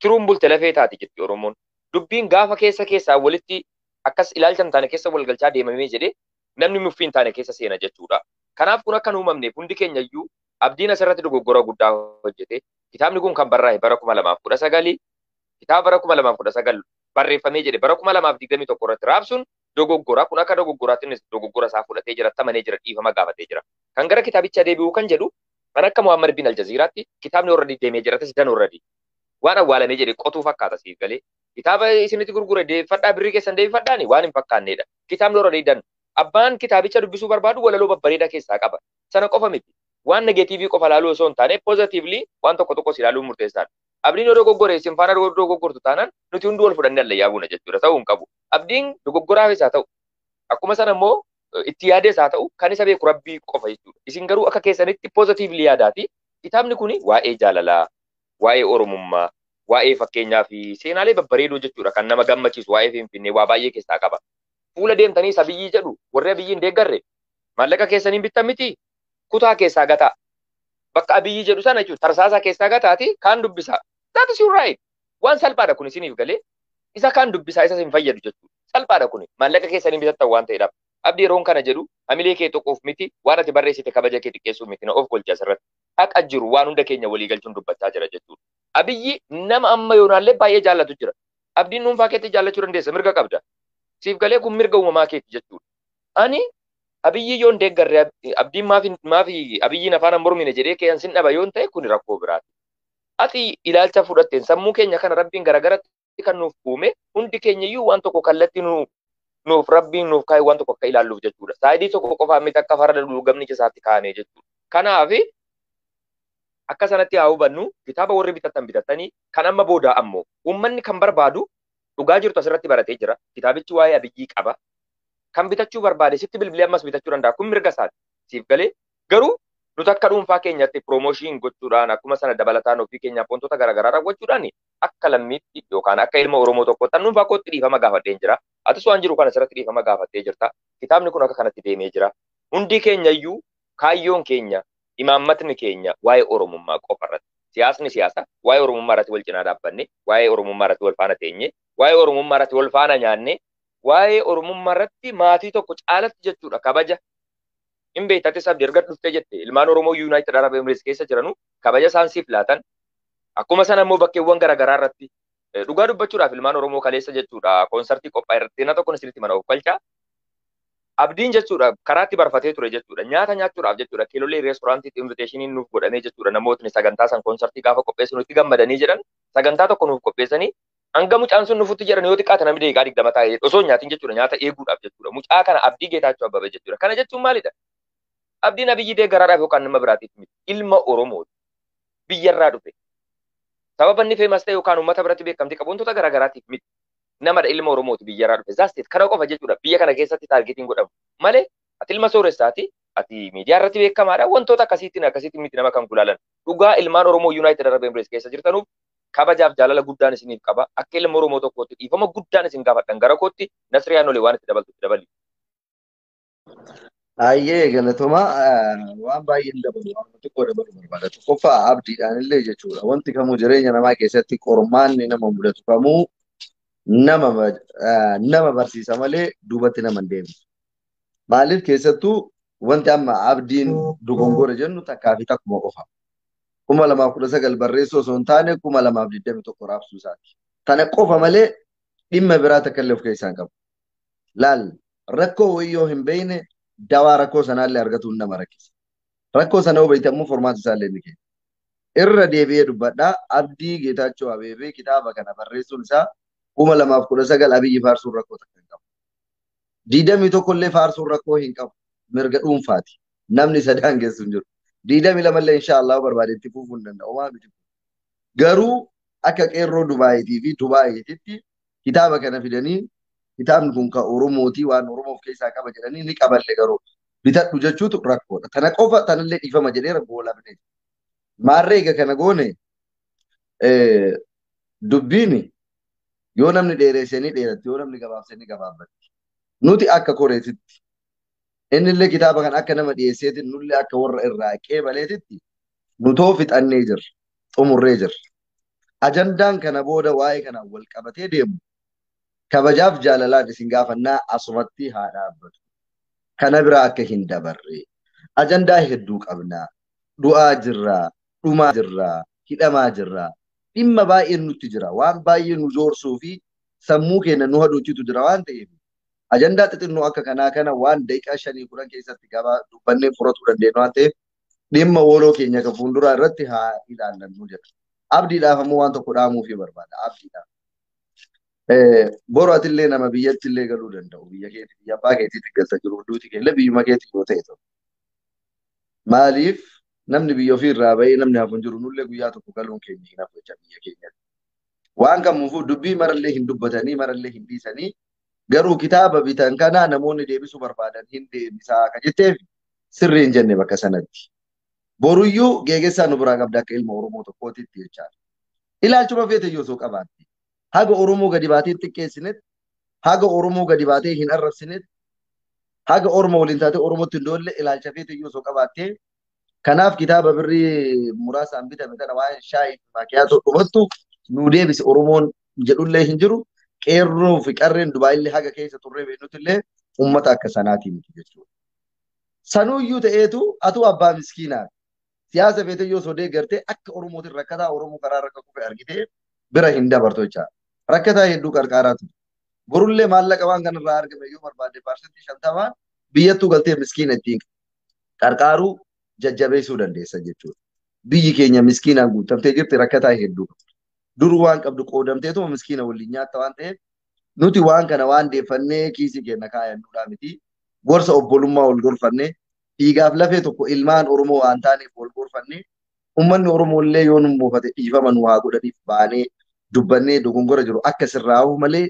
tiruun bulte lafee taati jetti Oromoon. Dubbiin gaafa keessaa walitti akkas ilaalcha hin taane keessa walgalchaa deemamee jedhee namni muffiin taane keessa seena jechuudha. Kanaaf kun akka nu uumamneef hundi keenya iyyuu abdiin asirratti dogoggora guddaa hojjete. Kitaabni kun kan barraa'e bara 2019 kitaaba bara 2019 barreeffamee jedhe bara 2021 irratti raabsuun dogoggora kun akka dogoggoraatti dogoggora isaa fudhatee jira tamanee jira dhiifama gaafatee jira. Kan gara kitaabicha deebi'uu kan jedhu kan akka Muhammad bin Aljaziiraatti kitaabni already deemee jiratis dan already waan awwaalamee jedhe qotuu fakkaata siif galee kitaaba isinitti gurgure deeffadhaa birrii keessan deeffadhaani waan hin fakkaanneedha. Kitaabni already dan abbaan kitaabicha dubbisuu barbaadu walaloo babbareedaa keessaa qaba. Sana qofa miti. Waan negatiivii qofa ilaaluu osoo hin taane positively waan tokko si ilaaluun murteessaadha. Abdiin yoo dogoggore isin faana dogoggortu taanaan nuti hundi wal fudhannee allayyaa buuna jechuudha ta'uu hin qabu. Abdiin dogoggoraafis haa ta'u akkuma sana immoo itti yaadees haa ta'u kan isa beeku rabbii qofa jechuudha. Isin garuu akka keessanitti positively yaadaati. Kitaabni kun waa'ee jaalalaa, waa'ee Oromummaa, waa'ee fakkeenyaa fi seenaalee babbareedoo jechuudha kan nama gammachiisu waa'ee Finfinnee waa baay'ee keessaa qaba. Fuula deemtanii isa biyyii jedhu warri abiyyiin deeggarre maallaqa keessaniin bittan miti kutaa keessaa gataa. Bakka abiyyi jedhu sana jechuudha tarsaasaa keessaa gataati kaan dubbisaa. That is your right. Waan salphaadha kun isiniif galee isa kaan dubbisaa isa hin fayyadu jechuudha. Salphaadha kun maallaqa keessaniin bitattan waan ta'eedhaaf. Abdii yeroon kana jedhu hamilee kee tokkoof miti waan ati barreessite kabaja kee xiqqeessuuf miti na of golcha asirratti. Haqa jiru waan hunda keenya walii galchuun dubbachaa jira jechuudha. Abiyyi nama amma yoonaallee baay'ee jaallatu jira. Abdiin dhuunfaa keetti jaallachuu dandeessa mirga qabda. Siif galee kun mirga uumamaa keetti jechuudha. Ani abiyyi yoon deeggarre abdiin maafi abiyyiin afaan mormine jedhee kee sin dhaba yoon ta'e kun rakkoo biraati. Ati ilaalcha fudhatteen sammuu keenya kana rabbiin garagaratti kan nuuf uume hundi keenya iyyuu waan tokko kallatti nuuf rabbiin nuuf kaa'e waan tokko akka ilaalluuf jechuudha. Saayidii tokko qofaa miti akka farda luugamni isaatti kaa'ame jechuudha. Kanaaf akka sanatti haa hubannu kitaaba warri bitatanii kan amma booda ammoo uummanni kan barbaadu dhugaa jirtu asirratti baratee jira. Kitaabichi waa'ee abiyyii qaba. Kan bitachuu barbaade sitti bilbilee ammas bitachuu danda'a. Kun mirga isaati. Siif galee garuu Nuti akka dhuunfaa keenyatti promooshin gochuudhaan akkuma sana dabalataan ofii keenyaaf wantoota garaagaraa raawwachuudhaan akka lammiitti yookaan akka ilma Oromoo tokkotti dhuunfaa kootti dhiifama gaafadheen jira. Atis waan jiru kana asirratti dhiifama gaafattee jirta. Kitaabni kun akka kanatti deemee jira. Hundi keenya iyyuu kaayyoon keenya imaammatni keenya waa'ee Oromummaa qofa irratti. Siyaasni siyaasa waa'ee Oromummaa irratti wal cinaa dhaabbanne, waa'ee Oromummaa irratti wal faana teenye, waa'ee Oromummaa irratti wal faana nyaanne, waa'ee Oromummaa irratti maatii tokko caalatti jechuudha kabaja. In beektate sabdi erga dhuftee jette ilmaan Oromoo United Arab Emirates keessa jiranu kabaja isaan siif laatan akkuma sana immoo bakkeewwan garaagaraa irratti dhugaa dubbachuudhaaf ilmaan Oromoo kaleessa jechuudha koonsartii qophaa'e irratti na tokko isinitti mana of galchaa abdiin jechuudha karaatti barfatee ture jechuudha nyaata nyaachuudhaaf jechuudha kiilolee reestooraantiitti inviteeshiniin nuuf godhamee jechuudha namootni sagantaa san koonsartii gaafa qopheessu nutti gammadanii jedhan sagantaa tokko nuuf qopheessanii hanga mucaan sun nufutti jedhan yoo xiqqaate namni deeqaa 20 taa'ee osoo nyaatiin jechuudha nyaata eeguudhaaf jechuudha mucaa kana Abdii Geetaachoo Abbabee jechuudha kana jechuun maalidha? Abdiin Abiyyi deeggaraadhaaf yookaan nama biraatiif miti. Ilma Oromooti. Biyyarraa dhufe. Sababa inni feemas ta'e yookaan uummata biratti beekamtii qabu wantoota garaagaraatiif miti. Namadha ilma Oromooti biyyarraa dhufe. Zaasteet kana qofa jechuudha. Biyya kana keessatti taargetiin godhamu. Malee ati ilma sooressaati. Ati miidiyaa irratti beekamaadha. Wantoota akkasiitiin miti nama kan gulaalan. Dhugaa ilmaan Oromoo United Arab Emirates keessa jirtanuuf kabajaaf jaalala guddaan isiniif qaba. Akka ilma Oromoo tokkootti dhiifama guddaan isin gaafadhan gara kootti Nasriyaan Olee waan itti dabaltutti dabali. Ayyee galatoma waan baay'een dabalu waan xiqqoo dabalu barbaada. Tokkoffaa abdiidhaan illee jechuudha. Wanti kamuu jireenya namaa keessatti qormaanni nama mudatu kamuu nama barsiisa malee duubatti nama hin deebisu. Maaliif keessattuu wanti amma abdiin dogongora jennu takkaa fi takkuma qofa. 2019 barreessuu osoo hin taane 2021 raabsuu isaati. Tana qofa malee dhimma biraa takka illee of keessaa hin qabu. Laal rakkoo wayyoo hin beekne dawaa rakkoo sanaallee argatuun nama rakkisa. Rakkoo sana hubatamuu formaata isaallee ni kenna. Irra deebi'ee dubbadhaa Abdii Geetaachoo Abeebee kitaaba kana barreessuun isaa 2019 Abiyyi faarsuun rakkoo takka hin qabu. 21 illee faarsuun rakkoo hin qabu. Mirga dhuunfaati. Namni sadaan geessu hin jiru. 22 illee inshaallah barbaadetti fuufuu hin danda'u. Waa miti. Garuu akka qeerroo Dubaayitii fi Dubaayiititti kitaaba kana fidanii kitaabni kun kan Oromootii waan Oromoof keessaa qaba jedhanii ni qaballe garuu bitadhu jechuutu rakkoodha. Tana qofa tanallee dhiifama jedhee rakkoo labne. Maarree egaa kana goone dubbiin yoo namni dheereessanii dheeratti yoo namni gabaabsanii gabaabbatti. Nuti akka koreetitti inni illee kitaaba kan akka nama dhiyeesseetiin nullee akka warra irraa qeebaleetitti nutoo fixannee jirra. Xumurree jirra. Ajandaan kana booda waa'ee kanaan wal qabatee deemu. Kabajaaf jaalalaan isin gaafannaa asumatti haa dhaabbatu. Kana biraa akka hin dabarre. Ajandaa hedduu qabnaa. Du'aa jirraa, dhumaa jirraa, hidhamaa jirraa. Dhimma baay'een nutti jira. Waan baay'ee nu joorsuu fi sammuu keenya nu haduuchitu jira waan ta'eef. Ajandaa xixinnoo akka kanaa kana waan daqiiqaa 5-10 keessatti gabaa dubbannee furatuu dandeenyu waan ta'eef dhimma waloo keenya kan fuulduraa irratti haa ilaallannu jedha. Abdiidhaaf ammoo waan tokko dhaamuufii barbaada. Abdiidhaaf. Boru atillee nama biyyatti illee galuu danda'u. Biyya keetii, biyya abbaa keetiitti galta jiru hunduuti keellee biyyuma keetii yoo ta'e ta'u. Maaliif namni biyya ofii irraa bahee namni hafu hin jiru nullee guyyaa tokko galuun keenya hin hafu jecha biyya keenyatti. Waan kamuufuu dubbii marallee hin dubbatanii marallee hin dhiisanii garuu kitaaba bitan kana namoonni deebisuu barbaadan hin deebisaa akka jetteef sirrii hin jenne bakka sanatti. Boruyyuu geegessaa nu biraa qabda akka ilma Oromoo tokkootitti jechaadha. Ilaalchuma feete yoo soo qabaatte. Haga Oromoo gadi baatee xiqqeessinetti, haga Oromoo gadi baatee hin arrabsinetti, haga Oromoo waliin taatee Oromootti hin doolle ilaalcha feete yoo soo qabaattee kanaaf kitaaba birrii muraasaan bitame kana waa'ee shaayii fi maakiyaatoo dhumattu nu deebise Oromoon jedhullee hin jiru. Qeerroo fi qarreen Dubaayillee haga keessa turree beeknutti illee uummata akka sanaatii miti jechuudha. Sanuuyyuu ta'eetu atu abbaa miskiinaa siyaasa feete yoo soo deeggartee akka Oromootiin rakkataa Oromoo karaa rakka kufe argitee bira hin dabartu jechaadha. Rakkataa hedduu qarqaaraa ture. Borullee maallaqa waan kanarraa argame yoo barbaade parsantii 50 biyyattuu galtee miskiina ittiin qarqaaruu jajjabeessuu dandeessa jechuudha. Biyyi keenya miskiinaan guutamtee jirti rakkataa hedduu. Dur waan qabdu qoodamteetuma miskiina waliin nyaatta waan ta'eef nuti waan kana waan deeffannee kiisii keenya kaayannuudhaa miti. Gorsa obbolummaa ol gorfannee dhiigaaf lafee tokko ilmaan Oromoo waan taaneef ol gorfannee uummanni Oromoo illee yoo nu moofate dhiifama nu haa godhaniif baanee dubbannee dogongora jiru akka sirraa'u malee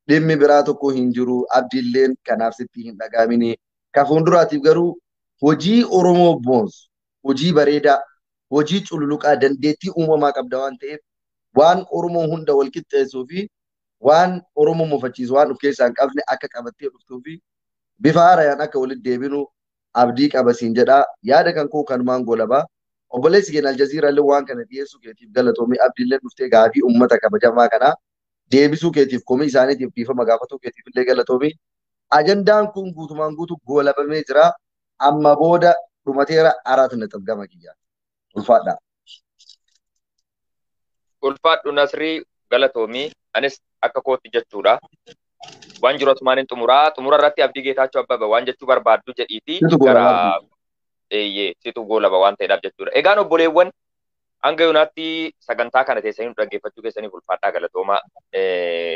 dhimmi biraa tokko hin jiru. Abdiilleen kanaaf sitti hin dhagaamini. Ka fuulduraatiif garuu hojii Oromoo boonsu hojii bareedaa, hojii cululuqaa dandeettii uumamaa qabda waan ta'eef waan Oromoo hunda wal qixxeessuu fi waan Oromoo mufachiisu waan of keessaa hin qabne akka qabattee dhuftuu fi bifa haarayaan akka walitti deebinu abdii qaba siin jedhaa. Yaada kan koo kanumaan golabaa. Obboleessi keenya Aljaziiraa illee waan kana dhiyeessuu keetiif galatoomii abdiillee dhuftee gaafii uummata kabajamaa kanaa deebisuu keetiif komii isaaniitiif dhiifama gaafatuu keetiif illee galatoomii. Ajandaan kun guutumaan guutuu goolabamee jira. Amma booda dhumateera araat nixab gama kiyyaa. Ulfaadhaa. Ulfaadhu Nasrii galatoomii anis akka kootti jechuudha. Waan jiru asumaan xumura irratti Abdii Geetaachoo Abbabee waan jechuu barbaaddu jedhiiti gara situ goolaba waan ta'eedhaaf jechuudha. Egaan obboleewwan hanga yoonaatti sagantaa kana teessanii dhaggeeffachuu keessaniif ulfaadhaa galatoomaa.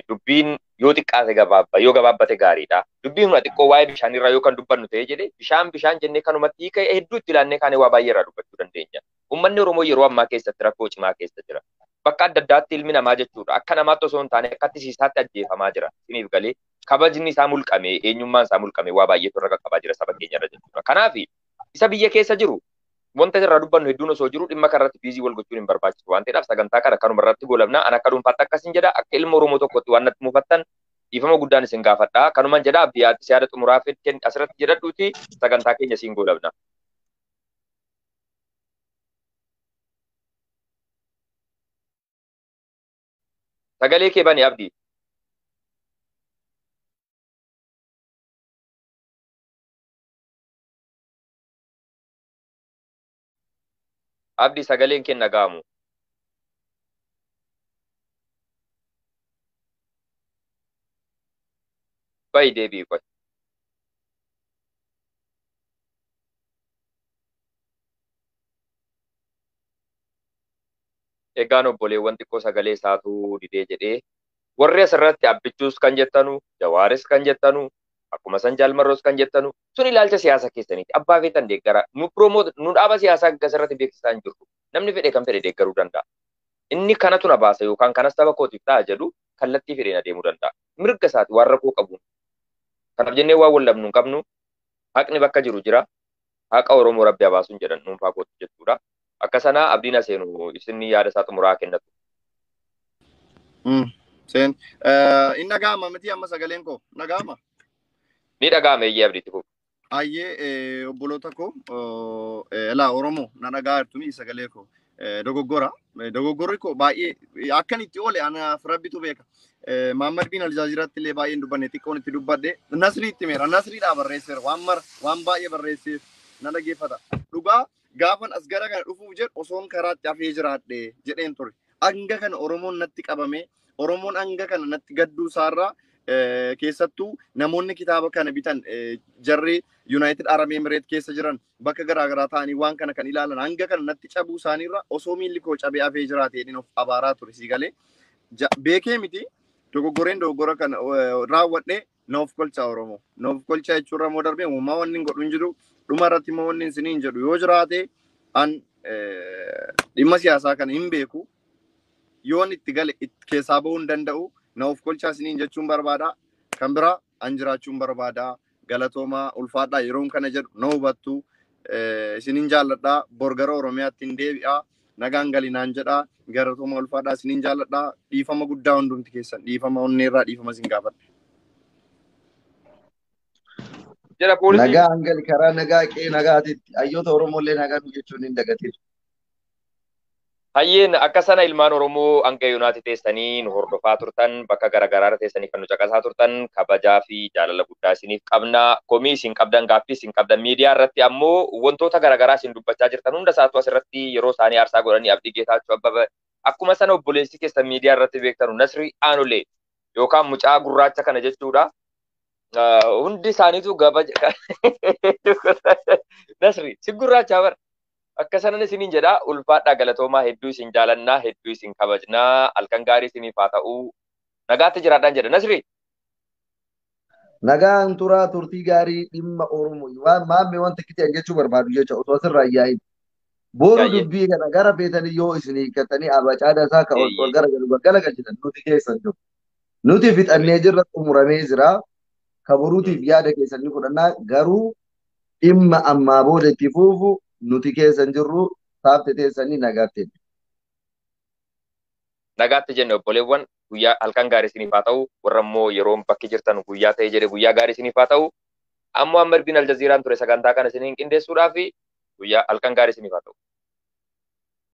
Dubbiin yoo xiqqaate yoo gabaabbate gaariidha. Dubbiin kun xiqqoo waa'ee bishaanirraa yoo kan dubbannu ta'ee jedhe bishaan jennee kanumatti hiika hedduu itti ilaannee kaanee waa baay'ee irraa dubbachuu dandeenya. Uummanni Oromoo yeroo ammaa keessatti rakkoo cimaa keessa jira. Bakka adda addaatti ilmi namaa jechuudha. Akka namaatti osoo hin taane akka tisiisaatti ajjeefamaa jira. Isiniif galee kabajni isaa mulqame, eenyummaan isaa mulqame waa baay'eetu irra qaqqabaa jira saba keenyarra jechuudha. Kanaaf isa biyya keessa jiru wanta irraa dubbannu hedduun osoo jiru dhimma kanarratti biizii wal gochuun hin barbaachisu waan ta'eedhaaf sagantaa kana kanuma irratti goolabna. Ana akka dhuunfaatti akkasin jedha akka ilma Oromoo tokkotti waan natti mufattan dhiifama guddaan isin gaafadha. Kanuman jedha abdiyyaatti siyaada xumuraaf asirratti jedhadhuuti sagantaa keenya siin goolabna. Sagalee kee bani Abdii. Abdii sagaleen kee nagaamu. Bayi deebii qoy. Egaan obboleewwan xiqqoo sagalee isaatu didee jedhee warri asirratti abbichuus kan jettanu, Jawaaris kan jettanu, akkuma san Jaalmarroos kan jettanu sun ilaalcha siyaasa keessaniiti. Abbaa feetan deeggara. Nu dhaaba siyaasaa asirratti beeksisaa hin jirru. Namni fedhe kan fedhe deeggaruu danda'a. Inni kanatu na baasa yookaan kanas saba kootiif ta'a jedhu kallattii fedheen adeemuu danda'a. Mirga isaati waan rakkoo qabu. Kanaaf jennee waan wallabnu hin qabnu. Haqni bakka jiru jira. Haqa Oromoo Rabbi abaasuun jedhan dhuunfaa kootti jechuudha. Akka sana abdiin aseenu isinni yaada isaa xumuraa kennatu. Seen inni dhaga'ama miti amma sagaleen koo dhaga'ama. Ni dhaga'ama eeyyee abdiitti fufu. Ayyee obboloota koo elaa Oromoo na dhaga'aa jirtuni sagalee koo dogoggora. Dogoggorri koo baay'ee akkan itti oole anaaf rabbitu beeka. Mahammad bin Aljaaziraatti illee baay'een dubbanne xiqqoon itti dubbadde Nasrii itti meera. Nasriidhaa barreesseera waan baay'ee barreesseef na dhaggeeffata. Dhugaa gaafan as gara kana dhufuuf jedhu osoon karaatti hafee jiraadhe jedheen ture. Hanga kana Oromoon natti qabame Oromoon hanga kana natti gadduu isaarraa keessattuu namoonni kitaaba kana bitan jarri United Arab Emirates keessa jiran bakka garaagaraa ta'anii waan kana kan ilaalan hanga kana natti cabuu isaaniirra osoo miilli koo cabee hafee jiraatee of abaaraa ture si galee beekee miti dogoggoreen dogoggora kana raawwadhee noof kolchaa Oromoo. Noof kolchaa jechuurra moo darbee uumaa wanni hin godhu hin jiru dhuma irratti immoo wanni isiniin jedhu yoo jiraate an dhimma siyaasaa kana hin beeku yoon itti gale keessaa bahuu hin danda'u noof kolchaa isiniin jechuun barbaada kan biraa an jiraachuun barbaada galatoomaa ulfaadhaa yeroon kana jedhu na hubattu isiniin jaalladhaa borgara Oromiyaatti hin deebi'aa nagaan galinaan jedhaa galatoomaa ulfaadhaa isiniin jaalladhaa dhiifama guddaa hundumti keessan dhiifama onneerraa dhiifama isin gaafadha. Nagaa hangali karaa nagaa qee nagaatitti hayyoota Oromoolee nagaa nu jechuun hin dagatiin. Hayyeen akka sana ilmaan Oromoo hanga yoonaatti teessanii nu hordofaa turtan bakka garaagaraa teessanii kan nu caqasaa turtan kabajaa fi jaalala guddaa isiniif qabna. Komii isin qabdan gaaffii isin qabdan miidiyaa irratti ammoo wantoota garaagaraa isin dubbachaa jirtan hunda isaatu asirratti yeroo isaanii aarsaa godhanii Abdii Geetaachoo Abbabee akkuma sana obboleessi keessan miidiyaa irratti beektanu Nasrii Aanulee yookaan mucaa gurraacha kana jechuudha. Hundi isaaniitu gabaja Nasrii si gurraacha bara. Akka sanan isiniin jedha ulfaadhaa galatoomaa hedduu isin jaalannaa hedduu isin kabajnaa halkan gaarii isiniif haa ta'u nagaatti jiraadhaan jedha Nasrii. Nagaan turaa turtii gaarii dhimma Oromoo waan maammee wanta kitii jechuu barbaadu jecha osoo asirraa yaa'in. Boru dubbii kana gara beetanii yoo isin hiikkatanii abacaada isaa ka ol gara galchitan nuti keessan jiru. Nuti fixannee jirra xumuramee jira. Ka boruutiif yaada keessanii fudhannaa garuu dhimma ammaa booda itti fufu nuti keessa hin jirru taa'ee teessanii nagaatti. Nagaatti jenne obboleewwan guyyaa halkan gaarii isiniif haa ta'u warra immoo yeroo bakki jirtan guyyaa ta'e jedhe guyyaa gaarii isiniif haa ta'u ammoo amma ergiin aljaziiraan ture sagantaa kana isiniin qindeessuudhaaf guyyaa halkan gaarii isiniif haa ta'u.